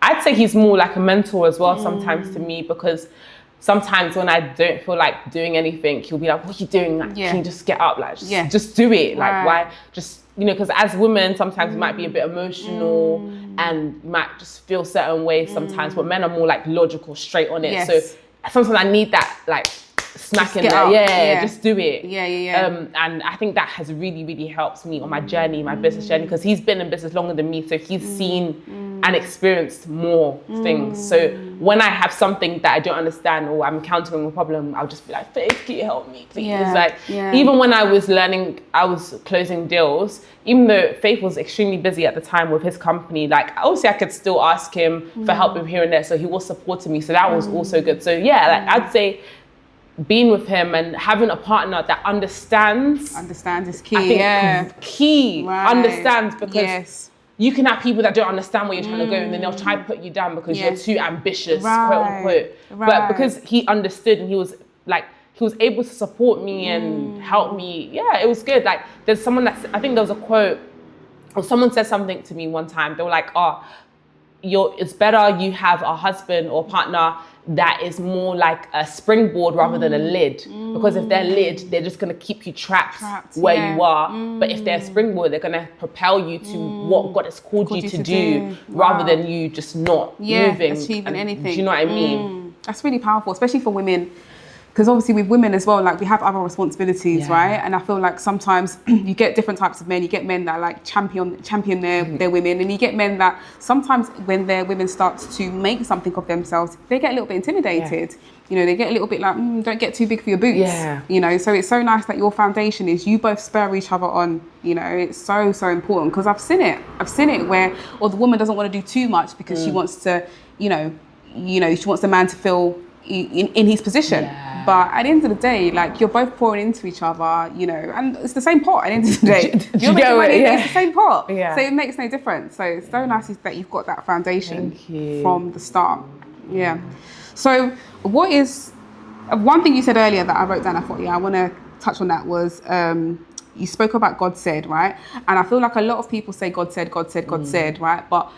I'd say he's more like a mentor as well sometimes to me, because sometimes when I don't feel like doing anything, he'll be like, what are you doing? Like, can you just get up? Like, just do it. Like, why? Just, because as women, sometimes we might be a bit emotional and might just feel certain ways sometimes, but men are more like logical, straight on it. So sometimes I need that, like, smack in there. Just do it. And I think that has really, really helped me on my journey, my business journey, because he's been in business longer than me, so he's seen and experienced more things. So when I have something that I don't understand or I'm encountering a problem, I'll just be like, Faith, can you help me, please? Even when I was learning, I was closing deals, even though Faith was extremely busy at the time with his company, like, obviously I could still ask him for help with here and there, so he was supporting me, so that was also good. So like, I'd say being with him and having a partner that understands is key. I think key understands, because you can have people that don't understand where you're trying to go, and then they'll try to put you down because you're too ambitious, quote unquote. But because he understood and he was able to support me and help me, it was good. Like, there's someone I think there was a quote, or someone said something to me one time. They were like, it's better you have a husband or partner that is more like a springboard rather than a lid, because if they're lid, they're just going to keep you trapped where you are. But if they're a springboard, they're going to propel you to what God has called you to do, rather than you just not moving, achieving anything. Do you know what I mean? That's really powerful, especially for women. Because obviously with women as well, like, we have other responsibilities, right? And I feel like sometimes you get different types of men. You get men that like champion their women, and you get men that sometimes when their women start to make something of themselves, they get a little bit intimidated. They get a little bit like, don't get too big for your boots. So it's so nice that your foundation is you both spur each other on. It's so, so important, because I've seen it where, or the woman doesn't want to do too much because she wants to, she wants the man to feel in his position. But at the end of the day, like, you're both pouring into each other, and it's the same pot at the end of the day. You're making money, it's the same pot. So it makes no difference. So it's so nice that you've got that foundation from the start. So what is, one thing you said earlier that I wrote down, I thought, I want to touch on that, was you spoke about God said, right? And I feel like a lot of people say God said, right? But,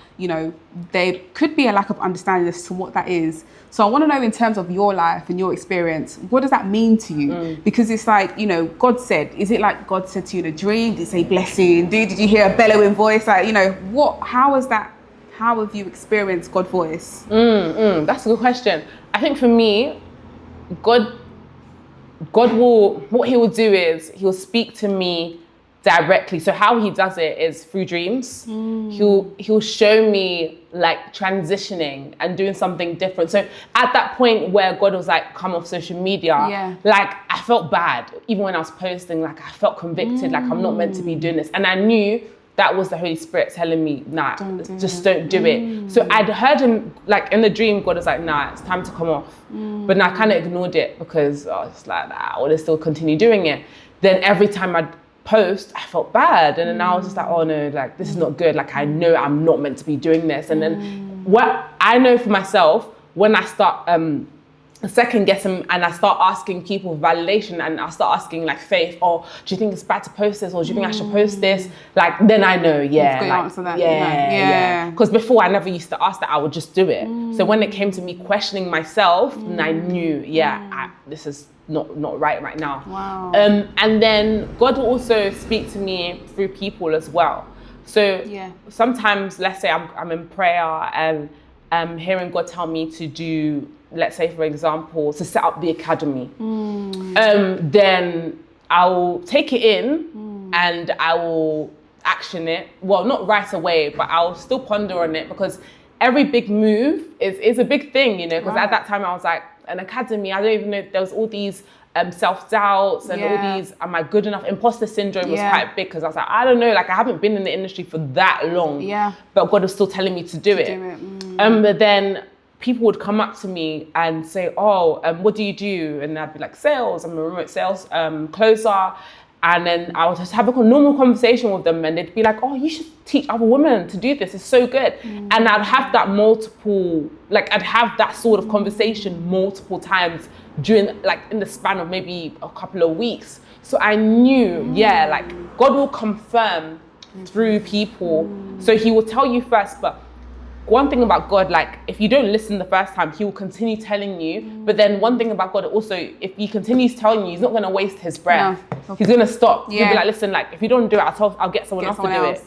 there could be a lack of understanding as to what that is. So I want to know, in terms of your life and your experience, what does that mean to you? Because it's like, God said, is it like God said to you in a dream? Did it say blessing? Did you hear a bellowing voice? Like, how is that? How have you experienced God's voice? That's a good question. I think for me, God what he will do is he'll speak to me directly. So how he does it is through dreams. He'll show me like transitioning and doing something different. So at that point where God was like, come off social media, like I felt bad. Even when I was posting, like I felt convicted, like I'm not meant to be doing this. And I knew that was the Holy Spirit telling me, nah, don't do it. So I'd heard him, like in the dream, God was like, nah, it's time to come off. But then I kind of ignored it because I was like, nah, I want to still continue doing it. Then every time I'd post, I felt bad. And then I was just like, oh no, like this is not good. Like I know I'm not meant to be doing this. And then what I know for myself, when I start second guessing and I start asking people validation and I start asking like Faith, oh, do you think it's bad to post this? Or do you think I should post this? Like, then I know, yeah. Like, answer that. Yeah. Because before I never used to ask that, I would just do it. So when it came to me questioning myself, then I knew, this is not right now. Wow. And then God will also speak to me through people as well. So sometimes, let's say I'm in prayer and I'm hearing God tell me to do, let's say for example, to set up the academy. Then I'll take it in and I will action it. Well, not right away, but I'll still ponder on it because every big move is a big thing, you know, because at that time I was like, an academy, I don't even know, there was all these self-doubts and all these, am I good enough? Imposter syndrome was quite big because I was like, I don't know, like I haven't been in the industry for that long, but God was still telling me to do it. But then people would come up to me and say, oh, what do you do? And I'd be like, sales, I'm a remote sales closer. And then I would just have a normal conversation with them and they'd be like, oh, you should teach other women to do this. It's so good. And I'd have that I'd have that sort of conversation multiple times during, like in the span of maybe a couple of weeks. So I knew, like God will confirm through people. So he will tell you first, but one thing about God, like if you don't listen the first time, he will continue telling you. But then one thing about God also, if he continues telling you, he's not going to waste his breath. No. He's going to stop. He'll be like, listen, like if you don't do it, I'll get someone else to do it.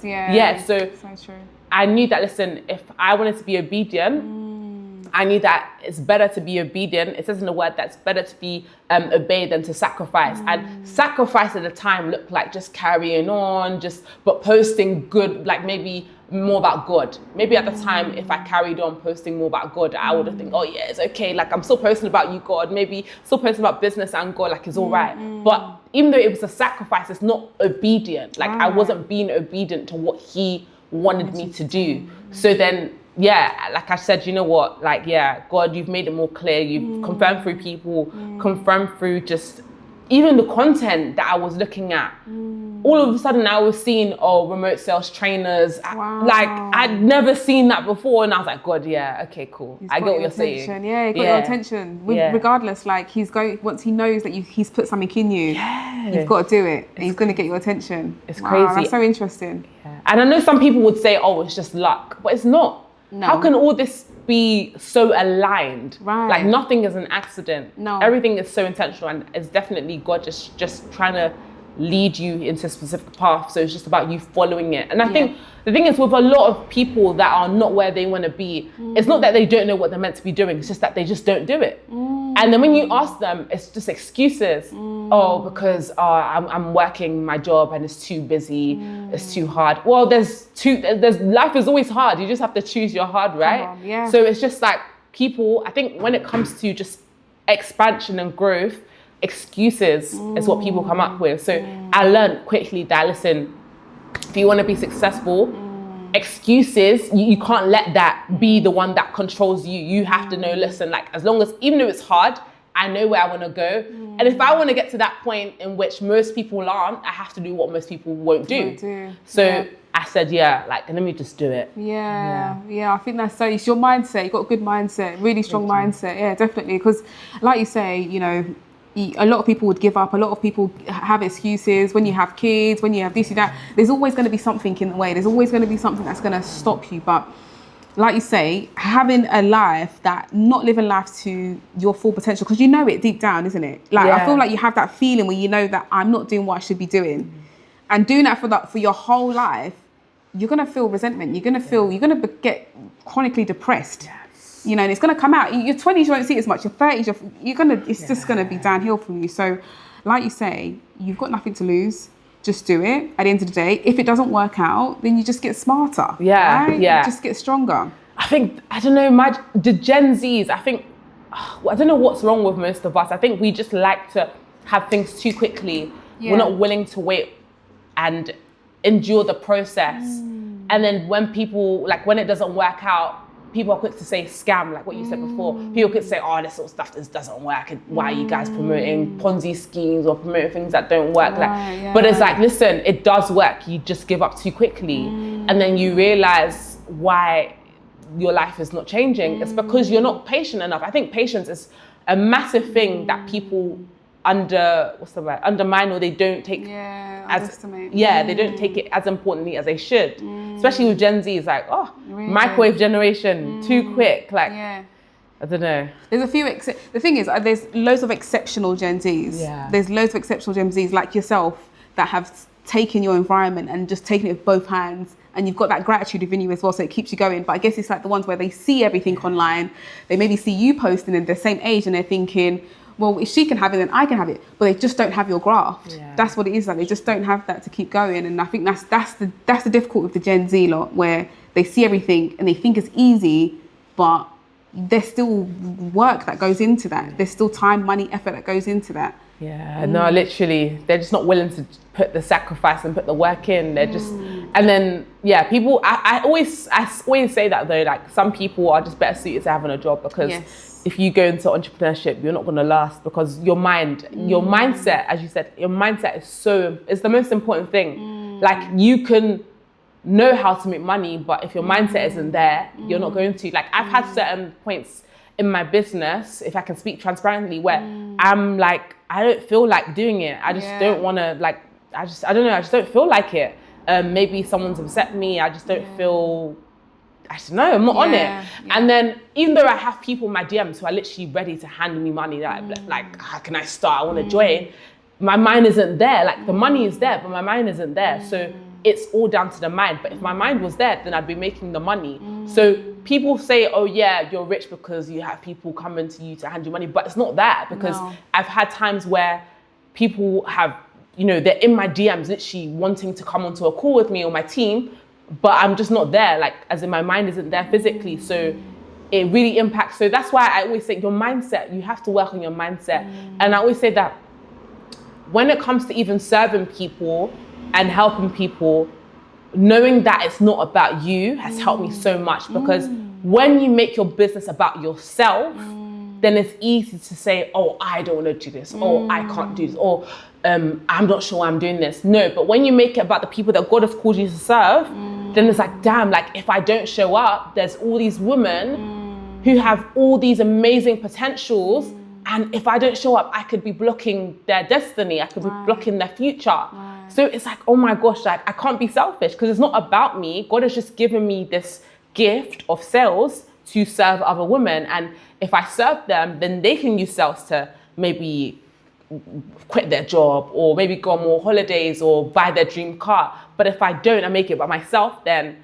So true. I knew that, listen, if I wanted to be obedient, I knew that it's better to be obedient. It says in the word that it's better to be obeyed than to sacrifice. And sacrifice at the time looked like just carrying on, but posting good, like maybe more about God. Maybe at the time, if I carried on posting more about God, I would have think, oh yeah, it's okay. Like I'm still posting about you, God. Maybe still posting about business and God, like it's all right. But even though it was a sacrifice, it's not obedient. Like I wasn't being obedient to what he wanted me to do. So then, like I said, you know what, like, God, you've made it more clear. You've confirmed through people, confirmed through just even the content that I was looking at. All of a sudden I was seeing, remote sales trainers. Like I'd never seen that before. And I was like, God, okay, cool. I get what you're saying. Yeah, he got your attention. Regardless, like once he knows that he's put something in you, you've got to do it. And he's going to get your attention. It's crazy. That's so interesting. Yeah. And I know some people would say, oh, it's just luck, but it's not. No. How can all this be so aligned? Like nothing is an accident. No. Everything is so intentional, and it's definitely God just trying to lead you into a specific path. So it's just about you following it. And I think the thing is with a lot of people that are not where they want to be, it's not that they don't know what they're meant to be doing. It's just that they just don't do it. And then when you ask them, it's just excuses. Oh, because I'm working my job and it's too busy, it's too hard. Well, there's life is always hard. You just have to choose your hard, right? So it's just like people, I think when it comes to just expansion and growth, excuses is what people come up with. So I learned quickly that, listen, if you want to be successful, excuses, you can't let that be the one that controls you. You have to know, listen, like as long as, even though it's hard, I know where I want to go. And if I want to get to that point in which most people aren't, I have to do what most people won't do. So I said, like, let me just do it. I think that's so, it's your mindset. You've got a good mindset, really strong mindset. Yeah, definitely. Because like you say, you know, a lot of people would give up. A lot of people have excuses when you have kids, when you have this and that. There's always going to be something in the way. There's always going to be something that's going to stop you. But like you say, having a life not living life to your full potential, because you know it deep down, isn't it? Like I feel like you have that feeling where you know that I'm not doing what I should be doing, and doing that for your whole life, you're gonna feel resentment. You're gonna get chronically depressed. You know, and it's going to come out. Your 20s, you won't see it as much. Your 30s, it's just going to be downhill from you. So, like you say, you've got nothing to lose. Just do it. At the end of the day, if it doesn't work out, then you just get smarter. Yeah, right? yeah. You just get stronger. I don't know, the Gen Zs, I don't know what's wrong with most of us. I think we just like to have things too quickly. Yeah. We're not willing to wait and endure the process. And then when it doesn't work out, people are quick to say scam, like what you said before. People could say, oh, this sort of stuff doesn't work. And why are you guys promoting Ponzi schemes or promoting things that don't work? But it's like, listen, it does work. You just give up too quickly. And then you realize why your life is not changing. It's because you're not patient enough. I think patience is a massive thing that people undermine, or they don't take they don't take it as importantly as they should. Especially with Gen Z, it's like, microwave generation, too quick. Like, I don't know. There's a few, the thing is, there's loads of exceptional Gen Zs. Yeah. There's loads of exceptional Gen Zs like yourself that have taken your environment and just taken it with both hands. And you've got that gratitude within you as well, so it keeps you going. But I guess it's like the ones where they see everything online. They maybe see you posting and they're the same age and they're thinking, well, if she can have it, then I can have it. But they just don't have your graft. Yeah. That's what it is. Like, they just don't have that to keep going. And I think that's the difficult with the Gen Z lot, where they see everything and they think it's easy, but there's still work that goes into that. There's still time, money, effort that goes into that. Yeah, no, literally, they're just not willing to put the sacrifice and put the work in. They're just, and then, people, I always say that though, like, some people are just better suited to having a job, because if you go into entrepreneurship, you're not going to last, because your mindset, as you said, your mindset is the most important thing. Like, you can know how to make money, but if your mindset isn't there, you're not going to. Like, I've had certain points in my business, if I can speak transparently, where I'm like, I don't feel like doing it. I just don't want to, like, I don't know, I just don't feel like it. Maybe someone's upset me. I just don't feel, I don't know, I'm not on it. Yeah. And then, even though I have people in my DMs who are literally ready to hand me money, that like, how can I start? I want to join. My mind isn't there. Like, the money is there, but my mind isn't there. So it's all down to the mind. But if my mind was there, then I'd be making the money. So people say, oh yeah, you're rich because you have people coming to you to hand you money. But it's not that, because I've had times where people have, they're in my DMs literally wanting to come onto a call with me or my team, but I'm just not there, like, as in my mind isn't there physically. So it really impacts. So that's why I always say your mindset, you have to work on your mindset. And I always say that when it comes to even serving people and helping people, knowing that it's not about you has helped me so much, because when you make your business about yourself, then it's easy to say, oh, I don't want to do this, or I can't do this, or I'm not sure why I'm doing this. No, but when you make it about the people that God has called you to serve, then it's like, damn, like, if I don't show up, there's all these women who have all these amazing potentials, and if I don't show up, I could be blocking their destiny, I could be blocking their future. So it's like, oh my gosh, like, I can't be selfish, because it's not about me. God has just given me this gift of sales to serve other women. And if I serve them, then they can use sales to maybe quit their job, or maybe go on more holidays, or buy their dream car. But if I don't, I make it by myself, then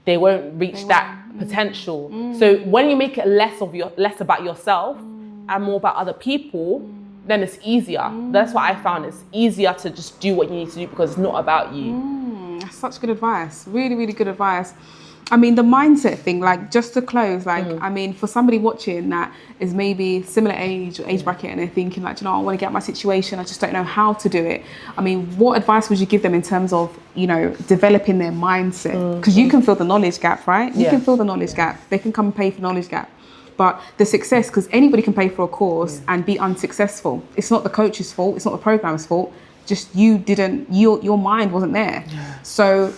they won't reach that potential. So when you make it less about yourself and more about other people, then it's easier. That's what I found. It's easier to just do what you need to do, because it's not about you. That's such good advice. Really, really good advice. I mean, the mindset thing, like, just to close, like, I mean, for somebody watching that is maybe similar age or age bracket, and they're thinking, like, I want to get out my situation, I just don't know how to do it. I mean, what advice would you give them in terms of, developing their mindset? Because you can fill the knowledge gap, right? You can fill the knowledge gap. They can come and pay for knowledge gap. But the success, because anybody can pay for a course and be unsuccessful. It's not the coach's fault. It's not the programmer's fault. Just your mind wasn't there. So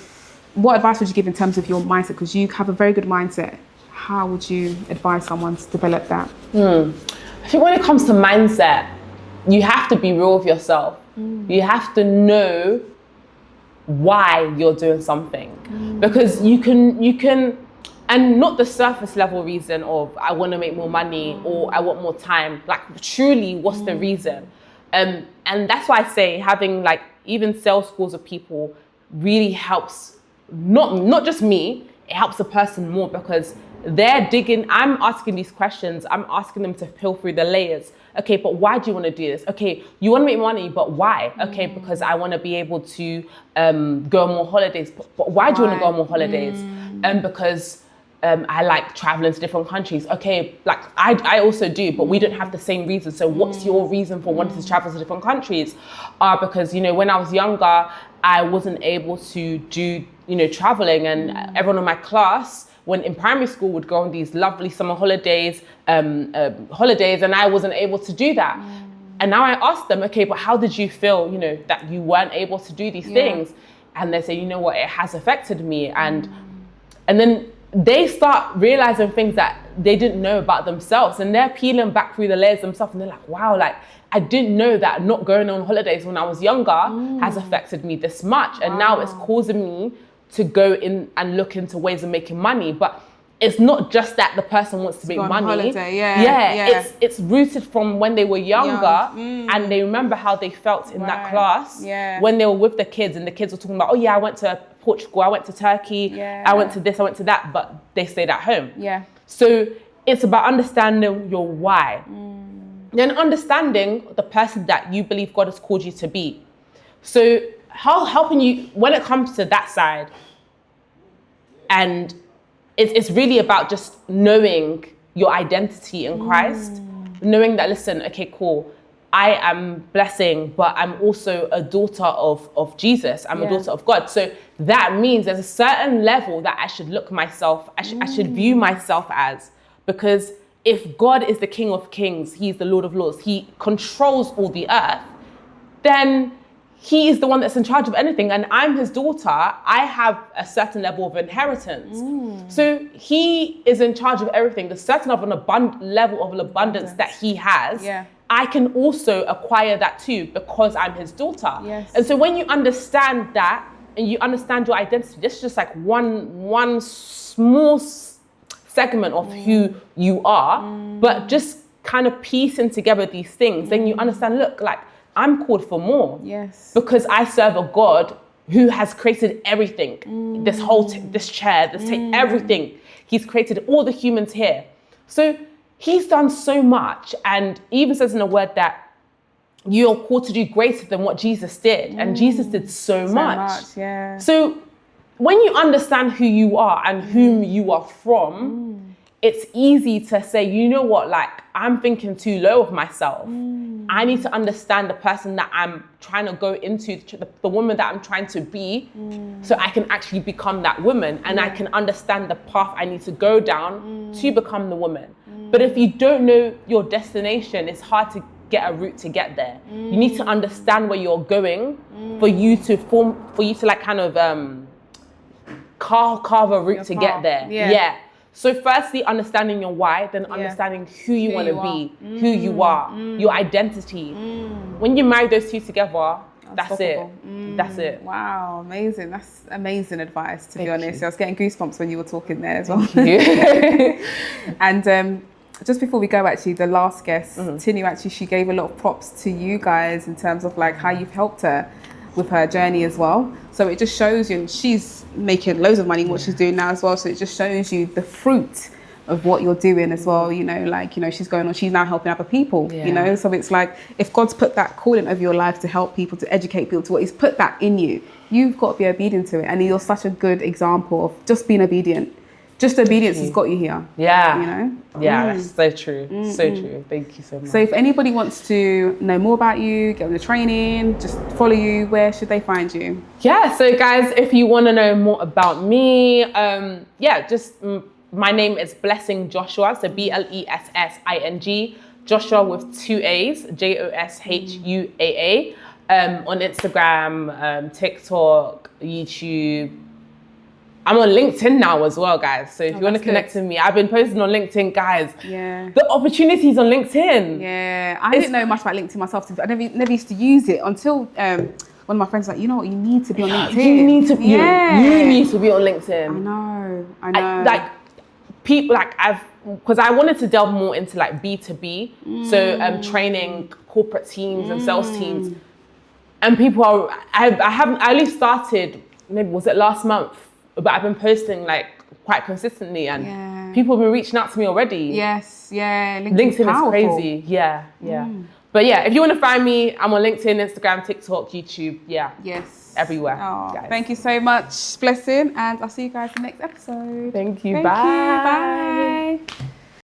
what advice would you give in terms of your mindset? Because you have a very good mindset. How would you advise someone to develop that? I think when it comes to mindset, you have to be real with yourself. You have to know why you're doing something. Because you can, and not the surface level reason of, I want to make more money, or I want more time. Like, truly, what's the reason? And that's why I say having, like, even sales calls with people really helps, not just me, it helps the person more, because they're digging, I'm asking these questions, I'm asking them to peel through the layers. Okay, but why do you want to do this? Okay, you want to make money, but why? Okay, because I want to be able to go on more holidays. But why do you want to go on more holidays? Because I like traveling to different countries. Okay, like I also do, but we don't have the same reason. So what's your reason for wanting to travel to different countries? Because, you know, when I was younger, I wasn't able to do, you know, traveling, and everyone in my class, when in primary school, would go on these lovely summer holidays, and I wasn't able to do that. And now I ask them, okay, but how did you feel, you know, that you weren't able to do these things? And they say, you know what, it has affected me. And then they start realizing things that they didn't know about themselves, and they're peeling back through the layers themselves, and they're like, wow, like I didn't know that not going on holidays when I was younger has affected me this much. And now it's causing me to go in and look into ways of making money. But it's not just that the person wants to make money. Holiday, It's rooted from when they were younger, and they remember how they felt in that class when they were with the kids, and the kids were talking about, oh yeah, I went to Portugal, I went to Turkey, I went to this, I went to that, but they stayed at home. So it's about understanding your why. Then understanding the person that you believe God has called you to be. So how helping you when it comes to that side, and it's really about just knowing your identity in Christ, knowing that, listen, okay, cool, I am Blessing, but I'm also a daughter of Jesus. I'm a daughter of God. So that means there's a certain level that I should look myself, I should view myself as, because if God is the King of Kings, He's the Lord of Lords, He controls all the earth, then He is the one that's in charge of anything, and I'm His daughter. I have a certain level of inheritance. So He is in charge of everything. The certain of an level of abundance that He has, I can also acquire that too, because I'm His daughter. And so when you understand that, and you understand your identity, this is just like one small segment of who you are, but just kind of piecing together these things, then you understand, look, like, I'm called for more. Because I serve a God who has created everything. This whole, this chair, this everything. He's created all the humans here. So He's done so much, and even says in the word that you're called to do greater than what Jesus did. And Jesus did so much. So when you understand who you are and whom you are from, it's easy to say, you know what, like, I'm thinking too low of myself. I need to understand the person that I'm trying to go into, the woman that I'm trying to be, so I can actually become that woman, and I can understand the path I need to go down to become the woman. But if you don't know your destination, it's hard to get a route to get there. You need to understand where you're going for you to like kind of carve a route to get there. So firstly, understanding your why, then understanding who you want to be, who you are, your identity. When you marry those two together, that's it. That's it. Wow, amazing. That's amazing advice, to be honest. I was getting goosebumps when you were talking there as well. And just before we go, actually, the last guest, Tinu, actually, she gave a lot of props to you guys in terms of like how you've helped her with her journey as well. So it just shows you, and she's making loads of money in what she's doing now as well. So it just shows you the fruit of what you're doing as well. You know, like, you know, she's now helping other people, you know? So it's like, if God's put that calling of your life to help people, to educate people, to what He's put that in you, you've got to be obedient to it. And you're such a good example of just being obedient. Just obedience has got you here. You know? That's so true. So true. Thank you so much. So if anybody wants to know more about you, get on the training, just follow you, where should they find you? So guys, if you want to know more about me, my name is Blessing Joshua. So Blessing, Joshua with 2 A's, Joshuaa. On Instagram, TikTok, YouTube. I'm on LinkedIn now as well, guys. So if you want to connect with me, I've been posting on LinkedIn, guys. The opportunities on LinkedIn. I didn't know much about LinkedIn myself. I never used to use it until one of my friends was like, you know what, you need to be on LinkedIn. You need to be. You need to be on LinkedIn. I know. Like people, like because I wanted to delve more into like B2B, so training corporate teams and sales teams, and people are. I only started, maybe was it last month? But I've been posting like quite consistently, and People have been reaching out to me already. Yes, yeah. LinkedIn is powerful. crazy. Yeah. But yeah, if you want to find me, I'm on LinkedIn, Instagram, TikTok, YouTube. Yeah. Yes. Everywhere. Oh, guys. thank you so much, Blessing, and I'll see you guys in the next episode. Thank you. Thank Bye. you. Bye.